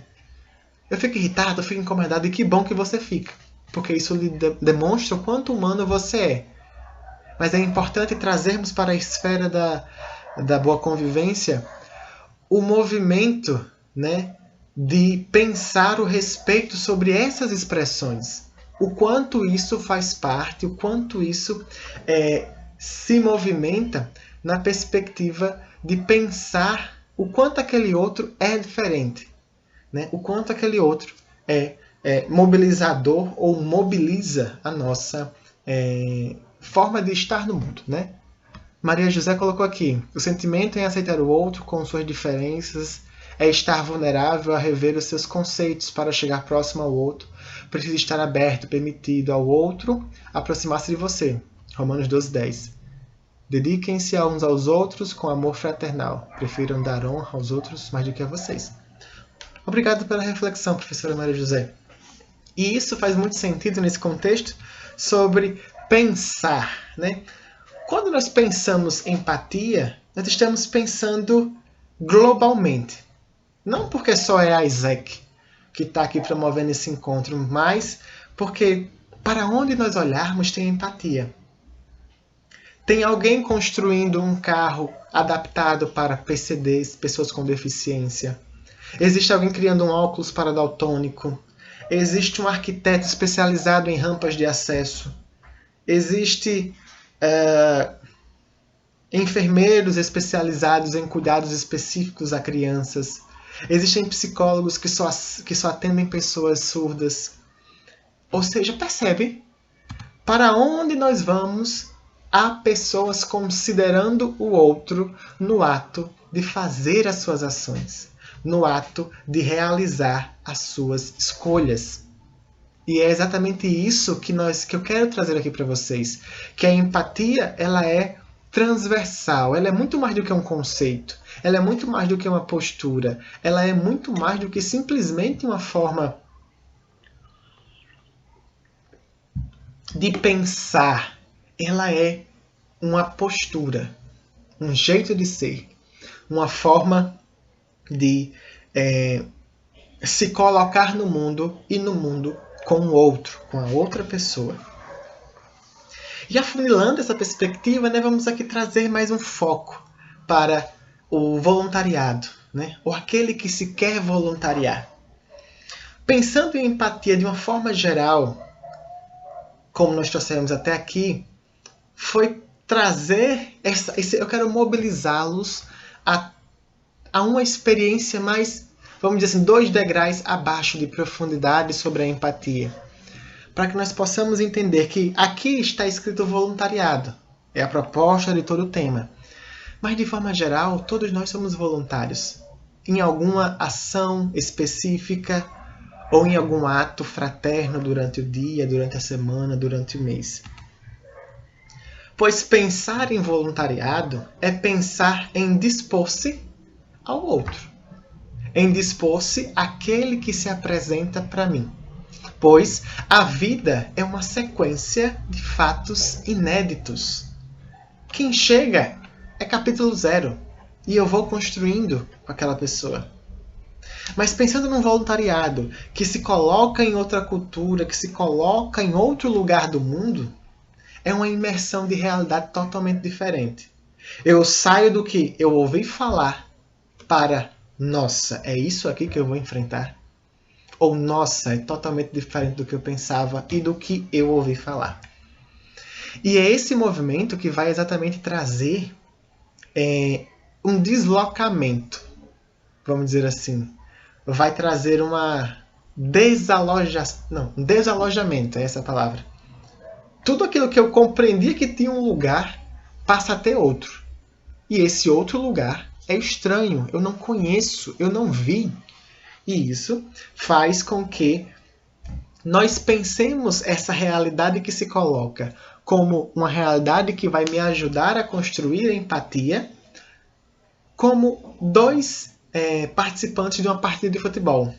Eu fico irritado, eu fico incomodado e que bom que você fica. Porque isso lhe demonstra o quanto humano você é. Mas é importante trazermos para a esfera da boa convivência o movimento, né, de pensar o respeito sobre essas expressões. O quanto isso faz parte, o quanto isso se movimenta na perspectiva de pensar o quanto aquele outro é diferente, né? O quanto aquele outro é mobilizador ou mobiliza a nossa forma de estar no mundo, né? Maria José colocou aqui: o sentimento em aceitar o outro com suas diferenças é estar vulnerável a rever os seus conceitos para chegar próximo ao outro. Precisa estar aberto, permitido ao outro aproximar-se de você. Romanos 12:10. Dediquem-se uns aos outros com amor fraternal. Prefiram dar honra aos outros mais do que a vocês. Obrigado pela reflexão, professora Maria José. E isso faz muito sentido nesse contexto sobre pensar, né? Quando nós pensamos empatia, nós estamos pensando globalmente. Não porque só é a Isaac que está aqui promovendo esse encontro, mas porque para onde nós olharmos tem empatia. Tem alguém construindo um carro adaptado para PCDs, pessoas com deficiência. Existe alguém criando um óculos para daltônico. Existe um arquiteto especializado em rampas de acesso. Existe enfermeiros especializados em cuidados específicos a crianças. Existem psicólogos que só atendem pessoas surdas. Ou seja, percebe? Para onde nós vamos, há pessoas considerando o outro no ato de fazer as suas ações, no ato de realizar as suas escolhas. E é exatamente isso que eu quero trazer aqui para vocês, que a empatia ela é transversal, ela é muito mais do que um conceito, ela é muito mais do que uma postura, ela é muito mais do que simplesmente uma forma de pensar. Ela é uma postura, um jeito de ser, uma forma de se colocar no mundo e no mundo com o outro, com a outra pessoa. E afunilando essa perspectiva, né, vamos aqui trazer mais um foco para o voluntariado, né, ou aquele que se quer voluntariar. Pensando em empatia de uma forma geral, como nós trouxemos até aqui, foi trazer eu quero mobilizá-los a uma experiência mais, vamos dizer assim, 2 degraus abaixo de profundidade sobre a empatia. Para que nós possamos entender que aqui está escrito voluntariado. É a proposta de todo o tema. Mas, de forma geral, todos nós somos voluntários. Em alguma ação específica ou em algum ato fraterno durante o dia, durante a semana, durante o mês. Pois pensar em voluntariado é pensar em dispor-se ao outro. Em dispor-se àquele que se apresenta para mim. Pois a vida é uma sequência de fatos inéditos. Quem chega é capítulo 0 e eu vou construindo com aquela pessoa. Mas pensando num voluntariado que se coloca em outra cultura, que se coloca em outro lugar do mundo, é uma imersão de realidade totalmente diferente. Eu saio do que eu ouvi falar para, nossa, é isso aqui que eu vou enfrentar? Ou, nossa, é totalmente diferente do que eu pensava e do que eu ouvi falar. E é esse movimento que vai exatamente trazer um deslocamento, vamos dizer assim. Vai trazer um desalojamento, é essa a palavra. Tudo aquilo que eu compreendia que tinha um lugar passa a ter outro. E esse outro lugar é estranho, eu não conheço, eu não vi. E isso faz com que nós pensemos essa realidade que se coloca como uma realidade que vai me ajudar a construir a empatia, como dois participantes de uma partida de futebol.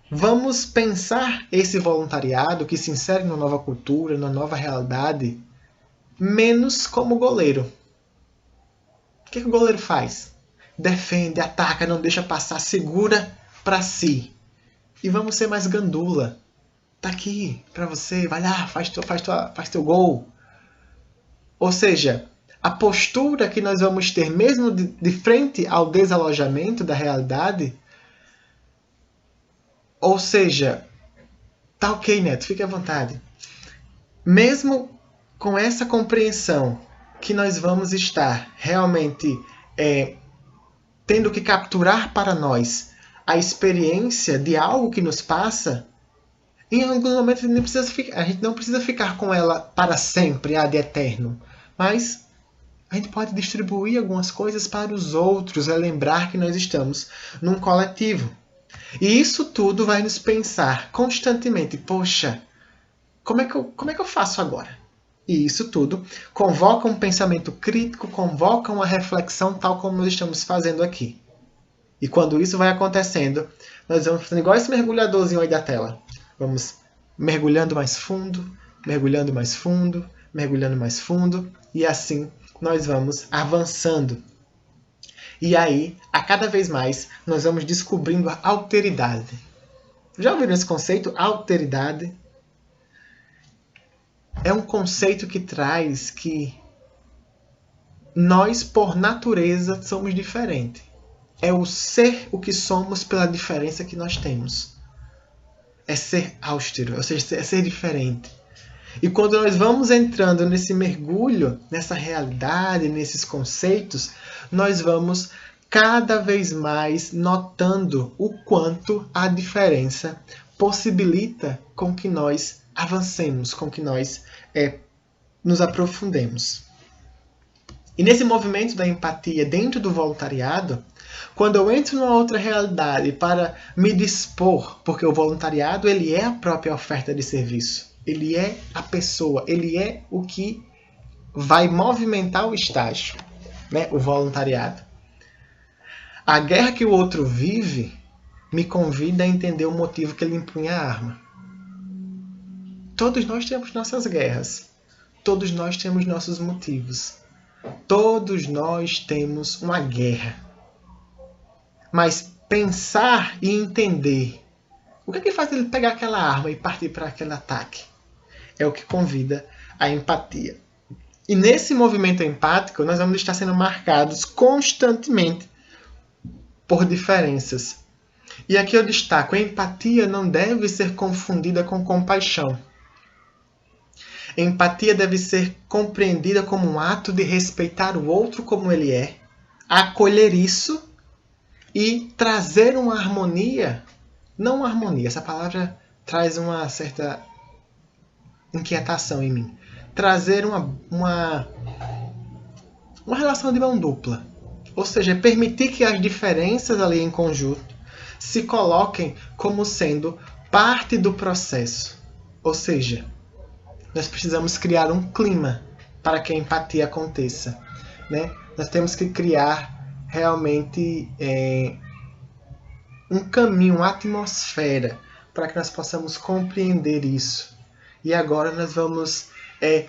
Vamos pensar esse voluntariado que se insere numa nova cultura, numa nova realidade, menos como goleiro. O que o goleiro faz? Defende, ataca, não deixa passar, segura para si. E vamos ser mais gandula. Tá aqui para você, vai lá, faz teu gol. Ou seja, a postura que nós vamos ter mesmo de frente ao desalojamento da realidade, ou seja, tá ok, Neto, fique à vontade. Mesmo com essa compreensão que nós vamos estar realmente tendo que capturar para nós a experiência de algo que nos passa, em alguns momentos a gente não precisa ficar com ela para sempre, de eterno. Mas a gente pode distribuir algumas coisas para os outros, lembrar que nós estamos num coletivo. E isso tudo vai nos pensar constantemente, poxa, como é que eu faço agora? E isso tudo convoca um pensamento crítico, convoca uma reflexão tal como nós estamos fazendo aqui. E quando isso vai acontecendo, nós vamos fazendo igual esse mergulhadorzinho aí da tela. Vamos mergulhando mais fundo, mergulhando mais fundo, mergulhando mais fundo, e assim nós vamos avançando. E aí, a cada vez mais, nós vamos descobrindo a alteridade. Já ouviram esse conceito? Alteridade. É um conceito que traz que nós, por natureza, somos diferentes. É o ser o que somos pela diferença que nós temos. É ser austero, ou seja, é ser diferente. E quando nós vamos entrando nesse mergulho, nessa realidade, nesses conceitos, nós vamos cada vez mais notando o quanto a diferença possibilita com que nós avancemos, com que nós nos aprofundemos. E nesse movimento da empatia dentro do voluntariado, quando eu entro numa outra realidade para me dispor, porque o voluntariado ele é a própria oferta de serviço, ele é a pessoa, ele é o que vai movimentar o estágio, né? O voluntariado. A guerra que o outro vive me convida a entender o motivo que ele empunha a arma. Todos nós temos nossas guerras, todos nós temos nossos motivos, todos nós temos uma guerra. Mas pensar e entender o que é que faz ele pegar aquela arma e partir para aquele ataque é o que convida a empatia. E nesse movimento empático, nós vamos estar sendo marcados constantemente por diferenças. E aqui eu destaco, a empatia não deve ser confundida com compaixão. A empatia deve ser compreendida como um ato de respeitar o outro como ele é, acolher isso e trazer uma harmonia, não uma harmonia, essa palavra traz uma certa inquietação em mim, trazer uma relação de mão dupla, ou seja, permitir que as diferenças ali em conjunto se coloquem como sendo parte do processo, ou seja, nós precisamos criar um clima para que a empatia aconteça, né? Nós temos que criar realmente um caminho, uma atmosfera para que nós possamos compreender isso. E agora nós vamos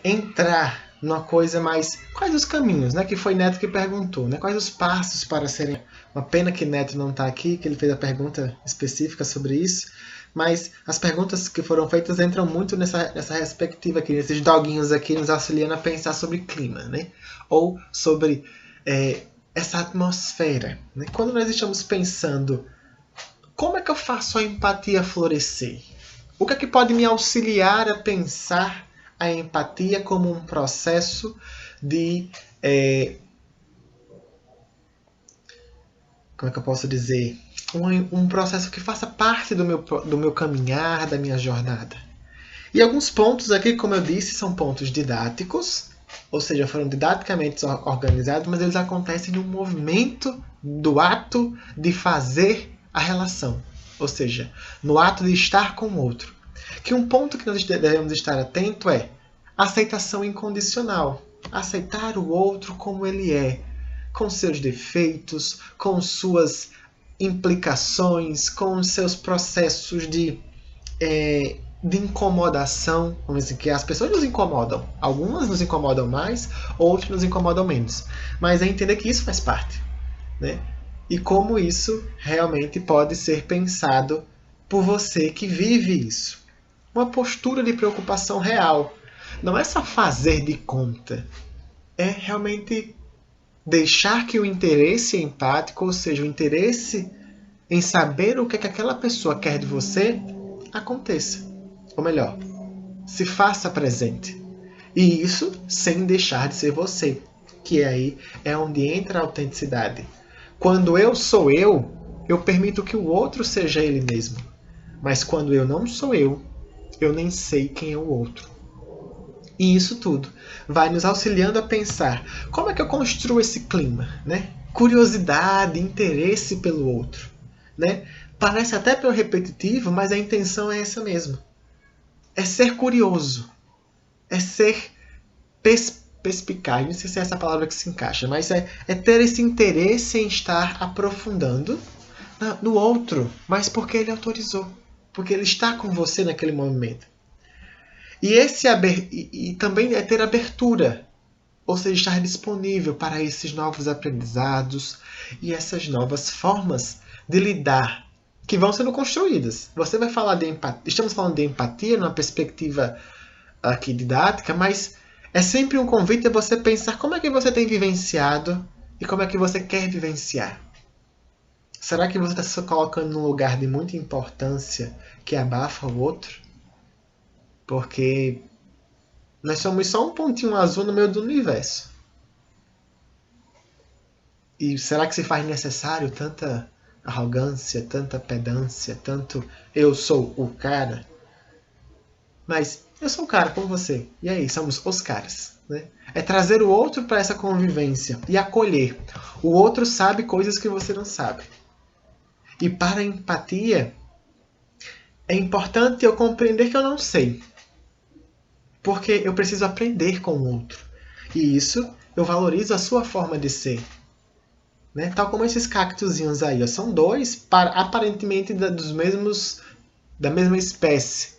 entrar numa coisa mais... Quais os caminhos, né? Que foi Neto que perguntou, né? Quais os passos para serem... Uma pena que Neto não está aqui, que ele fez a pergunta específica sobre isso. Mas as perguntas que foram feitas entram muito nessa perspectiva aqui, nesses doguinhos aqui nos auxiliando a pensar sobre clima, né? Ou sobre essa atmosfera. Né? Quando nós estamos pensando como é que eu faço a empatia florescer? O que é que pode me auxiliar a pensar a empatia como um processo de... como é que eu posso dizer? Um processo que faça parte do meu caminhar, da minha jornada. E alguns pontos aqui, como eu disse, são pontos didáticos, ou seja, foram didaticamente organizados, mas eles acontecem no movimento do ato de fazer a relação. ou seja, no ato de estar com o outro. Que um ponto que nós devemos estar atento é aceitação incondicional. Aceitar o outro como ele é, com seus defeitos, com suas implicações, com seus processos de incomodação. Vamos dizer que as pessoas nos incomodam. Algumas nos incomodam mais, outras nos incomodam menos. Mas é entender que isso faz parte, né? E como isso realmente pode ser pensado por você que vive isso. Uma postura de preocupação real. Não é só fazer de conta. É realmente deixar que o interesse empático, ou seja, o interesse em saber o que aquela pessoa quer de você, aconteça. Ou melhor, se faça presente. E isso sem deixar de ser você, que aí é onde entra a autenticidade. Quando eu sou eu permito que o outro seja ele mesmo. Mas quando eu não sou eu nem sei quem é o outro. E isso tudo vai nos auxiliando a pensar como é que eu construo esse clima, né? Curiosidade, interesse pelo outro, né? Parece até pelo repetitivo, mas a intenção é essa mesmo. É ser curioso, é ser perspicaz, não sei se é essa palavra que se encaixa, mas é ter esse interesse em estar aprofundando no outro, mas porque ele autorizou, porque ele está com você naquele momento. E também é ter abertura, ou seja, estar disponível para esses novos aprendizados e essas novas formas de lidar que vão sendo construídas. Você vai falar de empatia, estamos falando de empatia numa perspectiva aqui didática, mas é sempre um convite a você pensar como é que você tem vivenciado e como é que você quer vivenciar. Será que você está se colocando num lugar de muita importância que abafa o outro? Porque nós somos só um pontinho azul no meio do universo. E será que se faz necessário tanta arrogância, tanta pedância, tanto eu sou o cara? Mas eu sou o cara como você. E aí, somos os caras. Né? É trazer o outro para essa convivência e acolher. O outro sabe coisas que você não sabe. E para a empatia, é importante eu compreender que eu não sei. Porque eu preciso aprender com o outro. E isso, eu valorizo a sua forma de ser. Né? Tal como esses cactuzinhos aí. Ó, são dois, aparentemente da mesma espécie.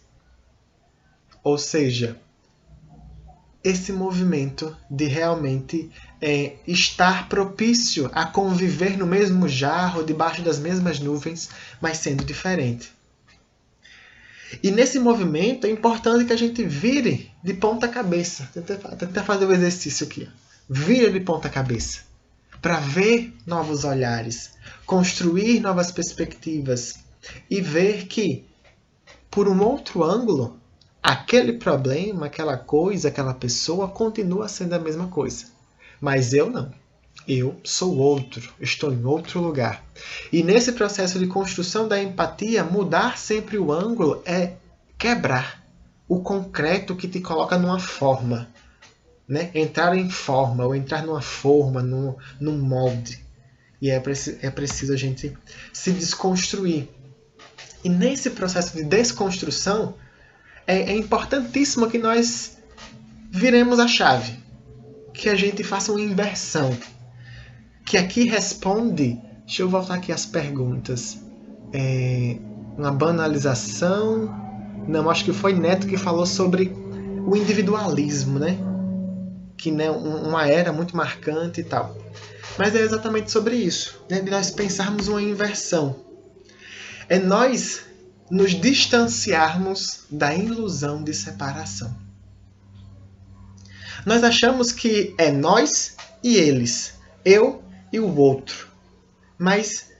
Ou seja, esse movimento de realmente estar propício a conviver no mesmo jarro, debaixo das mesmas nuvens, mas sendo diferente. E nesse movimento é importante que a gente vire de ponta cabeça. Tenta fazer o exercício aqui. Vira de ponta cabeça. Para ver novos olhares, construir novas perspectivas e ver que, por um outro ângulo, aquele problema, aquela coisa, aquela pessoa continua sendo a mesma coisa. Mas eu não. Eu sou outro, estou em outro lugar. E nesse processo de construção da empatia, mudar sempre o ângulo é quebrar o concreto que te coloca numa forma. Né? Entrar em forma, ou entrar numa forma, num molde. E é preciso a gente se desconstruir. E nesse processo de desconstrução, é importantíssimo que nós viremos a chave. Que a gente faça uma inversão. Que aqui responde... Deixa eu voltar aqui às perguntas. Uma banalização... Não, acho que foi Neto que falou sobre o individualismo, né? Que né, uma era muito marcante e tal. Mas é exatamente sobre isso. Né? De nós pensarmos uma inversão. É nós nos distanciarmos da ilusão de separação. Nós achamos que é nós e eles. Eu e o outro. Mas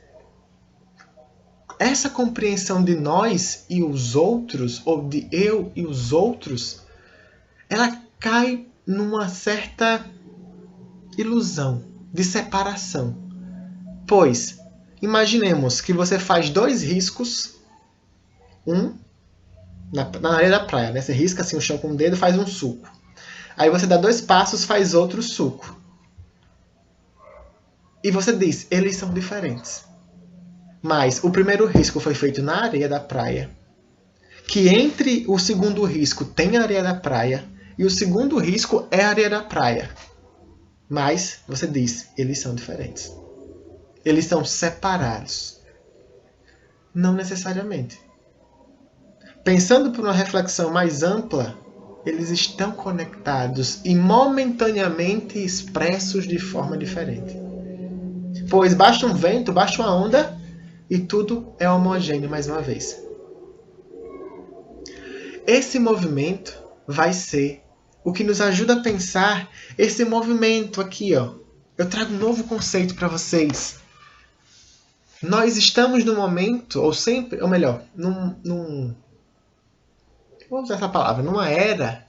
essa compreensão de nós e os outros, ou de eu e os outros, ela cai numa certa ilusão de separação. Pois, imaginemos que você faz 2 riscos, na areia da praia, né? Você risca assim o chão com o dedo e faz um suco. Aí você dá 2 passos, faz outro suco. E você diz, eles são diferentes. Mas o primeiro risco foi feito na areia da praia, que entre o segundo risco tem a areia da praia, e o segundo risco é a areia da praia. Mas, você diz, eles são diferentes. Eles são separados. Não necessariamente. Pensando por uma reflexão mais ampla, eles estão conectados e momentaneamente expressos de forma diferente. Pois basta um vento, basta uma onda e tudo é homogêneo mais uma vez. Esse movimento vai ser o que nos ajuda a pensar esse movimento aqui, ó. Eu trago um novo conceito para vocês. Nós estamos num momento, ou sempre, ou melhor, vou usar essa palavra, numa era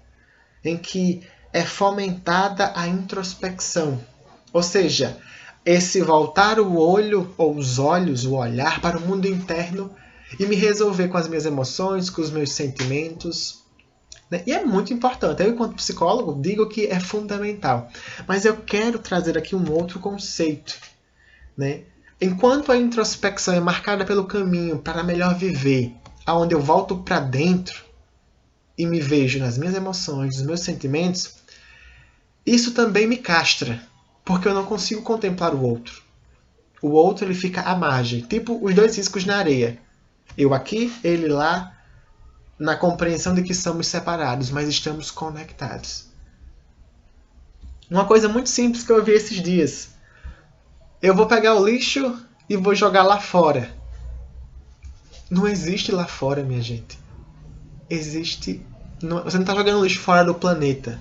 em que é fomentada a introspecção. Ou seja, esse voltar o olho, ou os olhos, o olhar para o mundo interno e me resolver com as minhas emoções, com os meus sentimentos. E é muito importante. Eu, enquanto psicólogo, digo que é fundamental. Mas eu quero trazer aqui um outro conceito. Enquanto a introspecção é marcada pelo caminho para melhor viver, aonde eu volto para dentro e me vejo nas minhas emoções, nos meus sentimentos, isso também me castra, porque eu não consigo contemplar o outro. O outro ele fica à margem, tipo os dois riscos na areia. Eu aqui, ele lá, na compreensão de que somos separados, mas estamos conectados. Uma coisa muito simples que eu vi esses dias. Eu vou pegar o lixo e vou jogar lá fora. Não existe lá fora, minha gente. Existe... Você não está jogando lixo fora do planeta.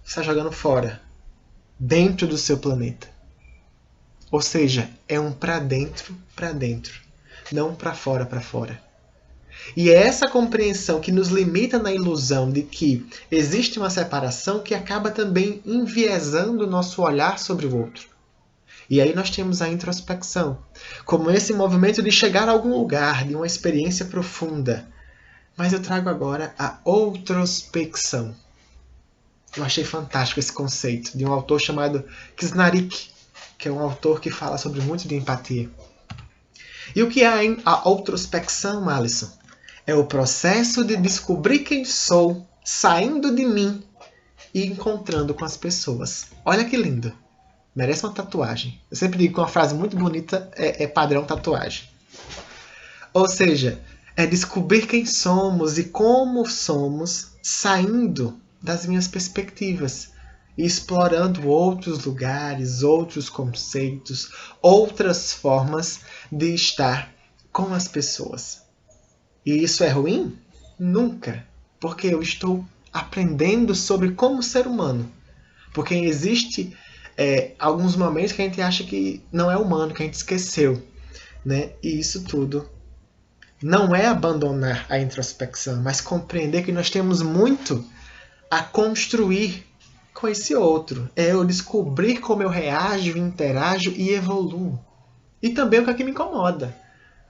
Você está jogando fora. Dentro do seu planeta. Ou seja, é um para dentro, não para fora, para fora. E é essa compreensão que nos limita na ilusão de que existe uma separação que acaba também enviesando o nosso olhar sobre o outro. E aí nós temos a introspecção, como esse movimento de chegar a algum lugar, de uma experiência profunda. Mas eu trago agora a outrospecção. Eu achei fantástico esse conceito de um autor chamado Krishnarik, que é um autor que fala sobre muito de empatia. E o que é a outrospecção, Alisson? É o processo de descobrir quem sou, saindo de mim e encontrando com as pessoas. Olha que lindo. Merece uma tatuagem. Eu sempre digo que uma frase muito bonita é padrão tatuagem. Ou seja, é descobrir quem somos e como somos saindo das minhas perspectivas e explorando outros lugares, outros conceitos, outras formas de estar com as pessoas. E isso é ruim? Nunca. Porque eu estou aprendendo sobre como ser humano. Porque existe alguns momentos que a gente acha que não é humano, que a gente esqueceu. E isso tudo não é abandonar a introspecção, mas compreender que nós temos muito a construir com esse outro. É eu descobrir como eu reajo, interajo e evoluo. E também o que é que me incomoda.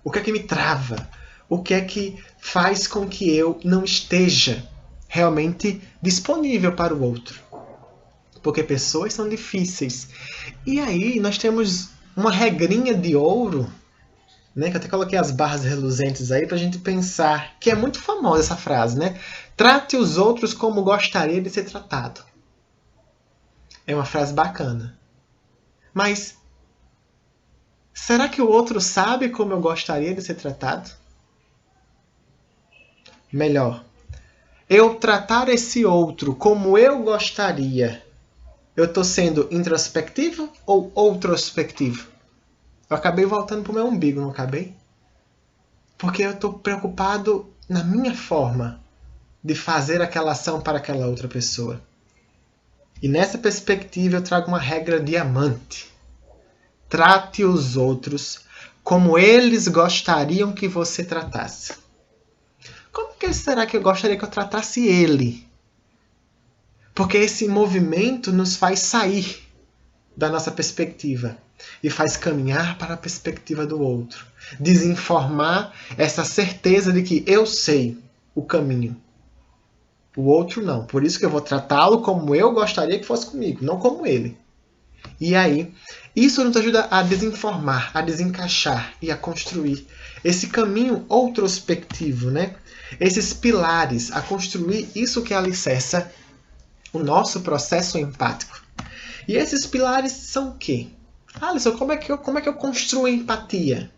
O que é que me trava. O que é que faz com que eu não esteja realmente disponível para o outro. Porque pessoas são difíceis. E aí nós temos uma regrinha de ouro, que eu até coloquei as barras reluzentes aí para a gente pensar, que é muito famosa essa frase, Trate os outros como gostaria de ser tratado. É uma frase bacana. Mas será que o outro sabe como eu gostaria de ser tratado? Melhor, eu tratar esse outro como eu gostaria, eu estou sendo introspectivo ou outrospectivo? Eu acabei voltando para o meu umbigo, não acabei? Porque eu estou preocupado na minha forma de fazer aquela ação para aquela outra pessoa. E nessa perspectiva eu trago uma regra diamante. Trate os outros como eles gostariam que você tratasse. Como que será que eu gostaria que eu tratasse ele? Porque esse movimento nos faz sair da nossa perspectiva e faz caminhar para a perspectiva do outro. Desinformar essa certeza de que eu sei o caminho. O outro não. Por isso que eu vou tratá-lo como eu gostaria que fosse comigo, não como ele. E aí, isso nos ajuda a desinformar, a desencaixar e a construir esse caminho outrospectivo, né? Esses pilares, a construir isso que alicerça o nosso processo empático. E esses pilares são o quê? Alisson, como é que eu construo empatia?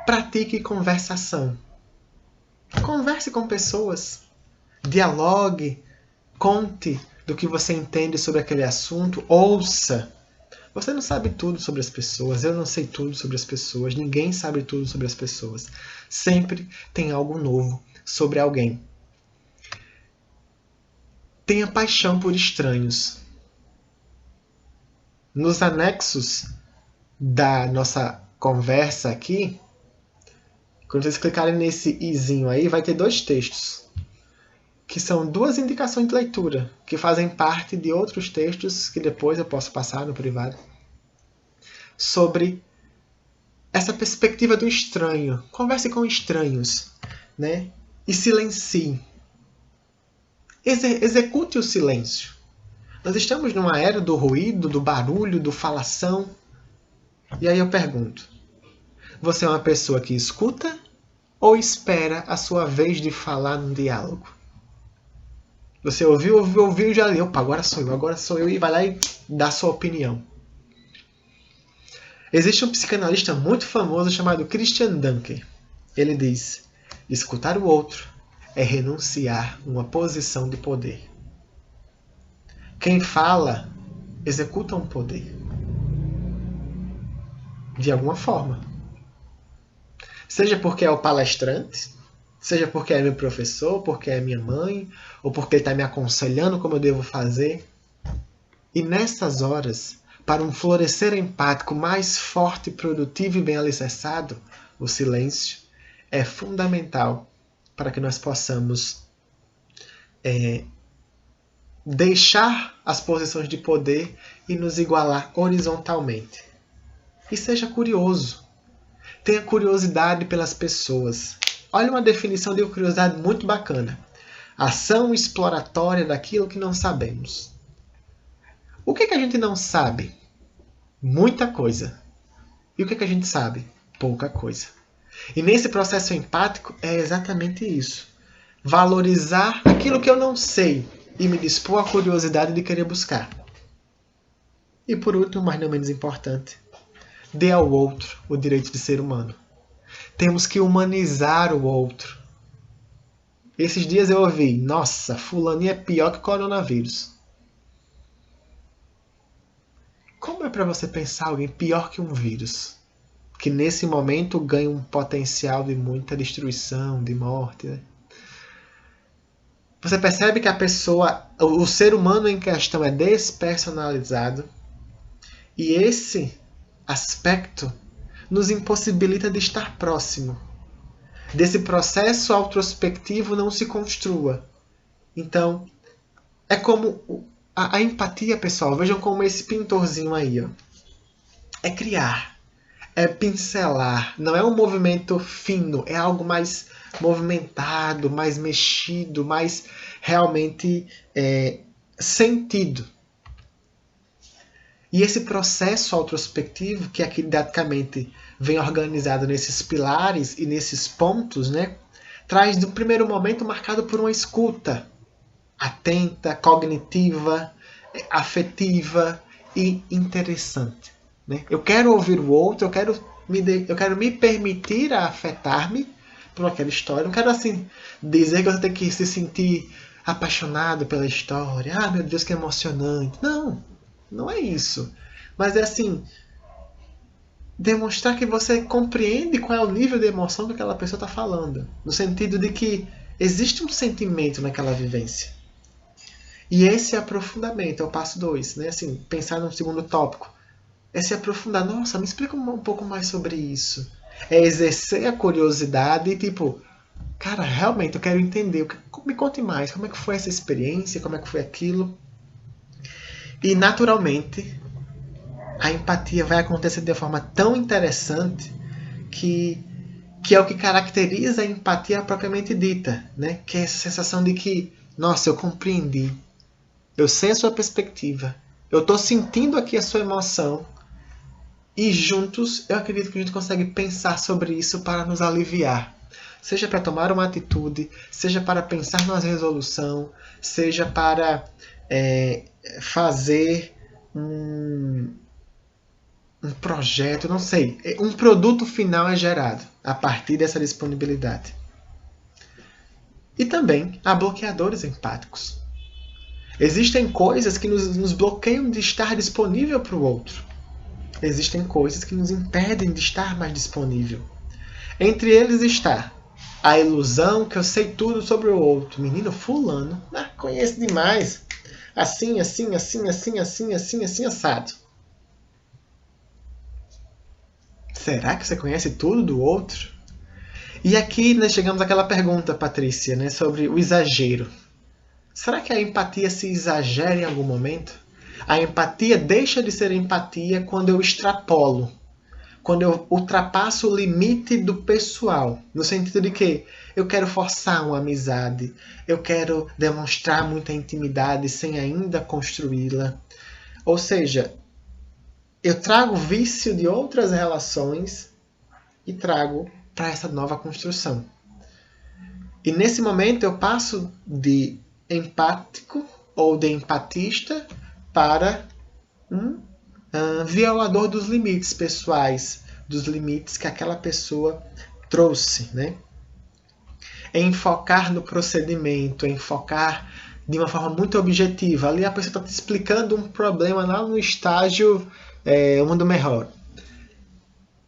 Pratique conversação. Converse com pessoas. Dialogue. Conte do que você entende sobre aquele assunto. Ouça. Você não sabe tudo sobre as pessoas. Eu não sei tudo sobre as pessoas. Ninguém sabe tudo sobre as pessoas. Sempre tem algo novo sobre alguém. Tenha paixão por estranhos. Nos anexos da nossa conversa aqui, quando vocês clicarem nesse izinho aí, vai ter 2 textos, que são 2 indicações de leitura, que fazem parte de outros textos que depois eu posso passar no privado, sobre essa perspectiva do estranho. Converse com estranhos, né? E silencie. Execute o silêncio. Nós estamos numa era do ruído, do barulho, do falação. E aí eu pergunto, você é uma pessoa que escuta ou espera a sua vez de falar num diálogo? Você ouviu e já leu. Opa, agora sou eu, e vai lá e dá sua opinião. Existe um psicanalista muito famoso chamado Christian Dunker. Ele diz, escutar o outro é renunciar a uma posição de poder. Quem fala, executa um poder. De alguma forma. Seja porque é o palestrante, seja porque é meu professor, porque é minha mãe, ou porque ele está me aconselhando como eu devo fazer. E nessas horas, para um florescer empático mais forte, produtivo e bem alicerçado, o silêncio é fundamental para que nós possamos deixar as posições de poder e nos igualar horizontalmente. E seja curioso. Tenha curiosidade pelas pessoas. Olha uma definição de curiosidade muito bacana. Ação exploratória daquilo que não sabemos. O que a gente não sabe? Muita coisa. E o que a gente sabe? Pouca coisa. E nesse processo empático é exatamente isso. Valorizar aquilo que eu não sei e me dispor à curiosidade de querer buscar. E por último, mas não menos importante, dê ao outro o direito de ser humano. Temos que humanizar o outro. Esses dias eu ouvi, nossa, fulaninho é pior que o coronavírus. Como é para você pensar alguém pior que um vírus? Que nesse momento ganha um potencial de muita destruição, de morte, né? Você percebe que a pessoa, o ser humano em questão é despersonalizado. E esse aspecto nos impossibilita de estar próximo. Desse processo autrospectivo não se construa. Então, é como a empatia, pessoal. Vejam como esse pintorzinho aí. Ó. É criar. É pincelar. Não é um movimento fino. É algo mais movimentado, mais mexido, mais realmente sentido. E esse processo autrospectivo, que aqui didaticamente vem organizado nesses pilares e nesses pontos, né, traz de um primeiro momento marcado por uma escuta atenta, cognitiva, afetiva e interessante. Né? Eu quero ouvir o outro, eu quero me permitir a afetar-me por aquela história. Não quero assim dizer que você tem que se sentir apaixonado pela história. Ah, meu Deus, que emocionante. Não, não é isso. Mas é assim, demonstrar que você compreende qual é o nível de emoção que aquela pessoa está falando. No sentido de que existe um sentimento naquela vivência. E esse aprofundamento é o passo 2. Né? Assim, pensar num segundo tópico. É se aprofundar. Nossa, me explica um pouco mais sobre isso. É exercer a curiosidade e tipo, cara, realmente eu quero entender. Me conte mais. Como é que foi essa experiência? Como é que foi aquilo? E naturalmente, a empatia vai acontecer de uma forma tão interessante que é o que caracteriza a empatia propriamente dita. Né? Que é essa sensação de que, nossa, eu compreendi. Eu sei a sua perspectiva. Eu estou sentindo aqui a sua emoção e juntos eu acredito que a gente consegue pensar sobre isso para nos aliviar. Seja para tomar uma atitude, seja para pensar numa resolução, seja para fazer um projeto, não sei. Um produto final é gerado a partir dessa disponibilidade. E também há bloqueadores empáticos. Existem coisas que nos bloqueiam de estar disponível para o outro. Existem coisas que nos impedem de estar mais disponível. Entre eles está a ilusão que eu sei tudo sobre o outro. Menino fulano, conheço demais. Assim, assim, assim, assim, assim, assim, assim, assado. Será que você conhece tudo do outro? E aqui nós chegamos àquela pergunta, Patrícia, né, sobre o exagero. Será que a empatia se exagera em algum momento? A empatia deixa de ser empatia quando eu extrapolo. Quando eu ultrapasso o limite do pessoal. No sentido de que eu quero forçar uma amizade. Eu quero demonstrar muita intimidade sem ainda construí-la. Ou seja, eu trago vício de outras relações e trago para essa nova construção. E nesse momento eu passo de empático ou de empatista para um violador dos limites pessoais, dos limites que aquela pessoa trouxe, né? Em focar no procedimento, em focar de uma forma muito objetiva. Ali a pessoa está te explicando um problema lá no estágio mundo melhor.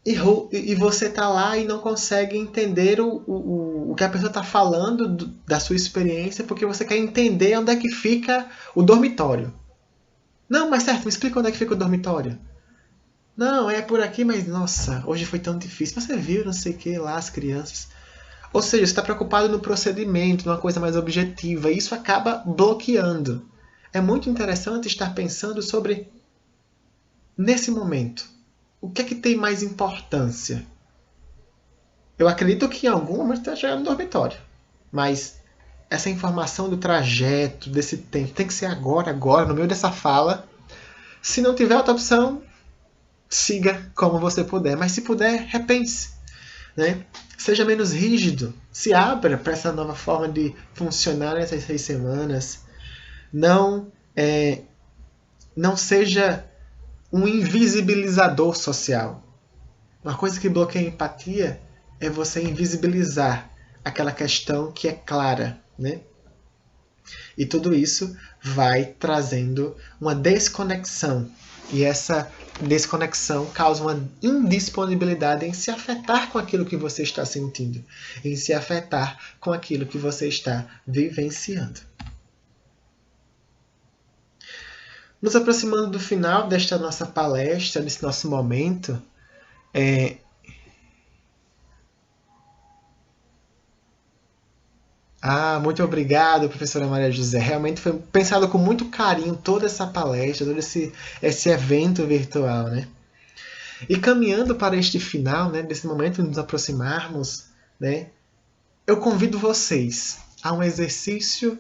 E você está lá e não consegue entender o que a pessoa está falando da sua experiência, porque você quer entender onde é que fica o dormitório. Não, mas certo, me explica onde é que fica o dormitório. Não, é por aqui, mas nossa, hoje foi tão difícil. Você viu, não sei o que, lá as crianças. Ou seja, você está preocupado no procedimento, numa coisa mais objetiva, e isso acaba bloqueando. É muito interessante estar pensando sobre, nesse momento, o que é que tem mais importância? Eu acredito que em algum momento você vai chegar no dormitório, mas essa informação do trajeto, desse tempo, tem que ser agora, no meio dessa fala. Se não tiver outra opção, siga como você puder, mas se puder, repense. Né? Seja menos rígido, se abra para essa nova forma de funcionar nessas 6 semanas. Não seja um invisibilizador social. Uma coisa que bloqueia a empatia é você invisibilizar aquela questão que é clara, né? E tudo isso vai trazendo uma desconexão. E essa desconexão causa uma indisponibilidade em se afetar com aquilo que você está sentindo, em se afetar com aquilo que você está vivenciando. Nos aproximando do final desta nossa palestra, desse nosso momento, muito obrigado, professora Maria José. Realmente foi pensado com muito carinho toda essa palestra, todo esse evento virtual, né? E caminhando para este final, né, desse momento de nos aproximarmos, né, eu convido vocês a um exercício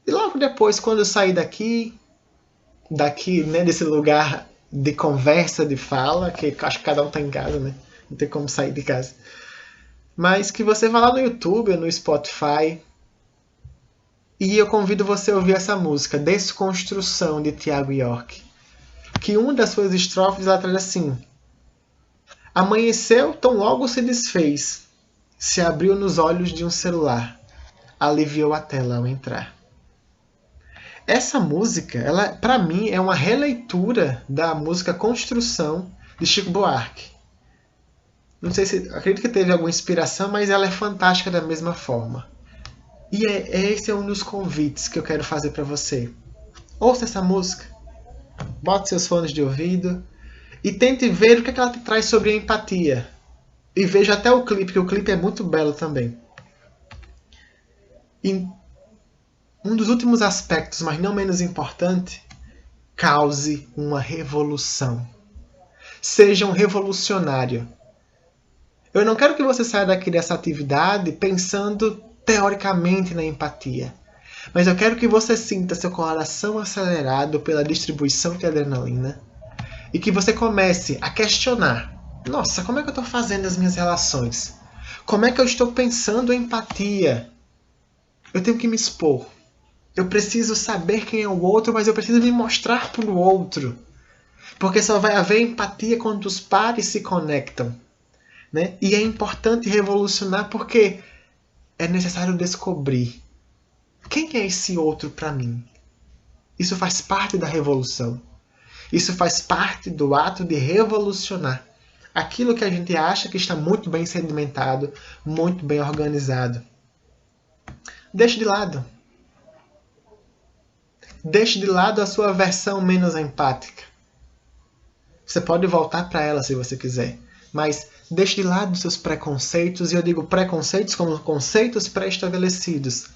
e logo depois, quando eu sair daqui, né, desse lugar de conversa, de fala, que acho que cada um está em casa, né? Não tem como sair de casa. Mas que você vá lá no YouTube ou no Spotify e eu convido você a ouvir essa música, Desconstrução, de Tiago York. Que uma das suas estrofes ela traz assim: amanheceu, tão logo se desfez, se abriu nos olhos de um celular, aliviou a tela ao entrar. Essa música, ela, para mim, é uma releitura da música Construção, de Chico Buarque. Não sei se, acredito que teve alguma inspiração, mas ela é fantástica da mesma forma. E esse é um dos convites que eu quero fazer para você. Ouça essa música, bote seus fones de ouvido e tente ver o que ela te traz sobre a empatia. E veja até o clipe, que o clipe é muito belo também. E um dos últimos aspectos, mas não menos importante, cause uma revolução. Seja um revolucionário. Eu não quero que você saia daqui dessa atividade pensando teoricamente na empatia, Mas eu quero que você sinta seu coração acelerado pela distribuição de adrenalina e que você comece a questionar: nossa, como é que eu estou fazendo as minhas relações? Como é que eu estou pensando em empatia? Eu tenho que me expor. Eu preciso saber quem é o outro, mas eu preciso me mostrar para o outro. Porque só vai haver empatia quando os pares se conectam. Né? E é importante revolucionar porque é necessário descobrir quem é esse outro para mim. Isso faz parte da revolução. Isso faz parte do ato de revolucionar aquilo que a gente acha que está muito bem sedimentado, muito bem organizado. Deixe de lado. Deixe de lado a sua versão menos empática. Você pode voltar para ela se você quiser, mas deixe de lado os seus preconceitos, e eu digo preconceitos como conceitos pré-estabelecidos,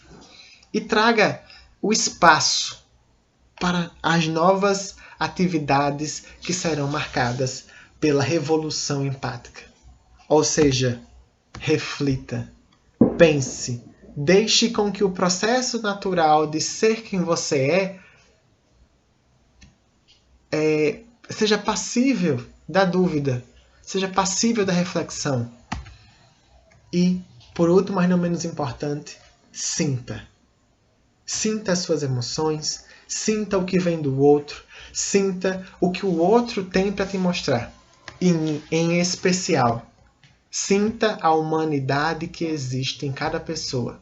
e traga o espaço para as novas atividades que serão marcadas pela revolução empática. Ou seja, reflita, pense, deixe com que o processo natural de ser quem você seja passível da dúvida, seja passível da reflexão. E, por último, mas não menos importante, sinta. Sinta as suas emoções, sinta o que vem do outro, sinta o que o outro tem para te mostrar. E, em especial, sinta a humanidade que existe em cada pessoa.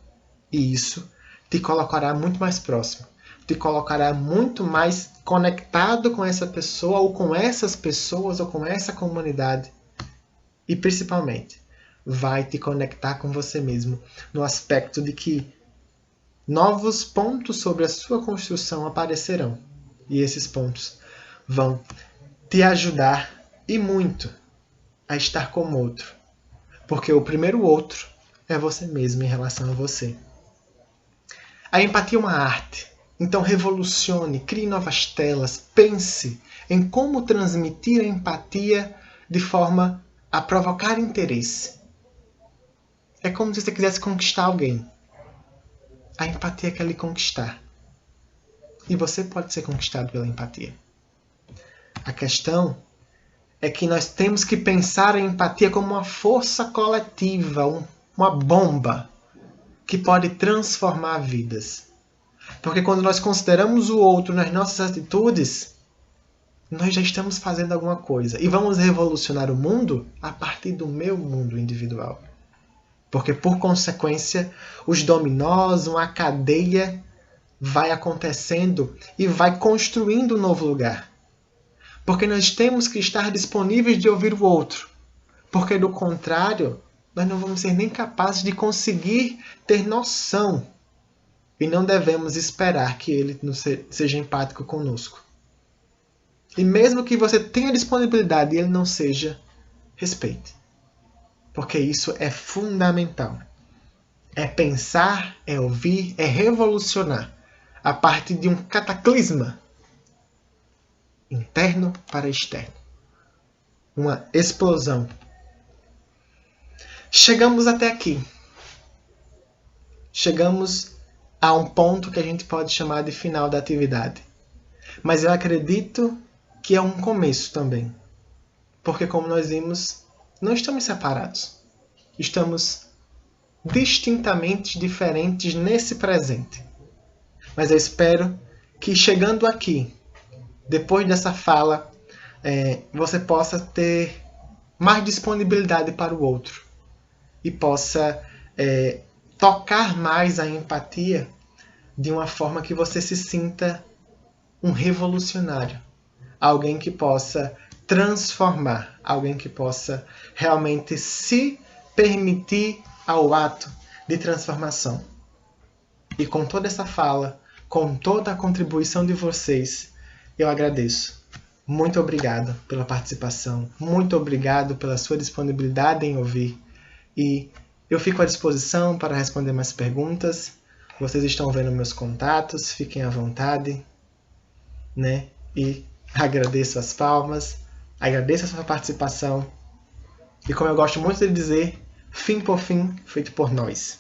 E isso te colocará muito mais próximo. Te colocará muito mais conectado com essa pessoa, ou com essas pessoas, ou com essa comunidade. E, principalmente, vai te conectar com você mesmo, no aspecto de que novos pontos sobre a sua construção aparecerão. E esses pontos vão te ajudar, e muito, a estar com o outro. Porque o primeiro outro é você mesmo em relação a você. A empatia é uma arte. Então revolucione, crie novas telas, pense em como transmitir a empatia de forma a provocar interesse. É como se você quisesse conquistar alguém. A empatia quer lhe conquistar. E você pode ser conquistado pela empatia. A questão é que nós temos que pensar a empatia como uma força coletiva, uma bomba que pode transformar vidas. Porque quando nós consideramos o outro nas nossas atitudes, nós já estamos fazendo alguma coisa. E vamos revolucionar o mundo a partir do meu mundo individual. Porque, por consequência, os dominós, uma cadeia, vai acontecendo e vai construindo um novo lugar. Porque nós temos que estar disponíveis de ouvir o outro. Porque, do contrário, nós não vamos ser nem capazes de conseguir ter noção. E não devemos esperar que ele seja empático conosco. E mesmo que você tenha disponibilidade e ele não seja, respeite. Porque isso é fundamental. É pensar, é ouvir, é revolucionar a partir de um cataclisma interno para externo. Uma explosão. Chegamos até aqui. Chegamos a um ponto que a gente pode chamar de final da atividade. Mas eu acredito que é um começo também. Porque, como nós vimos, não estamos separados. Estamos distintamente diferentes nesse presente. Mas eu espero que, chegando aqui, depois dessa fala, você possa ter mais disponibilidade para o outro. E possa tocar mais a empatia de uma forma que você se sinta um revolucionário. Alguém que possa transformar. Alguém que possa realmente se permitir ao ato de transformação. E com toda essa fala, com toda a contribuição de vocês, eu agradeço. Muito obrigado pela participação. Muito obrigado pela sua disponibilidade em ouvir. E eu fico à disposição para responder mais perguntas. Vocês estão vendo meus contatos, fiquem à vontade, né? E agradeço as palmas, agradeço a sua participação. E como eu gosto muito de dizer, fim por fim, feito por nós.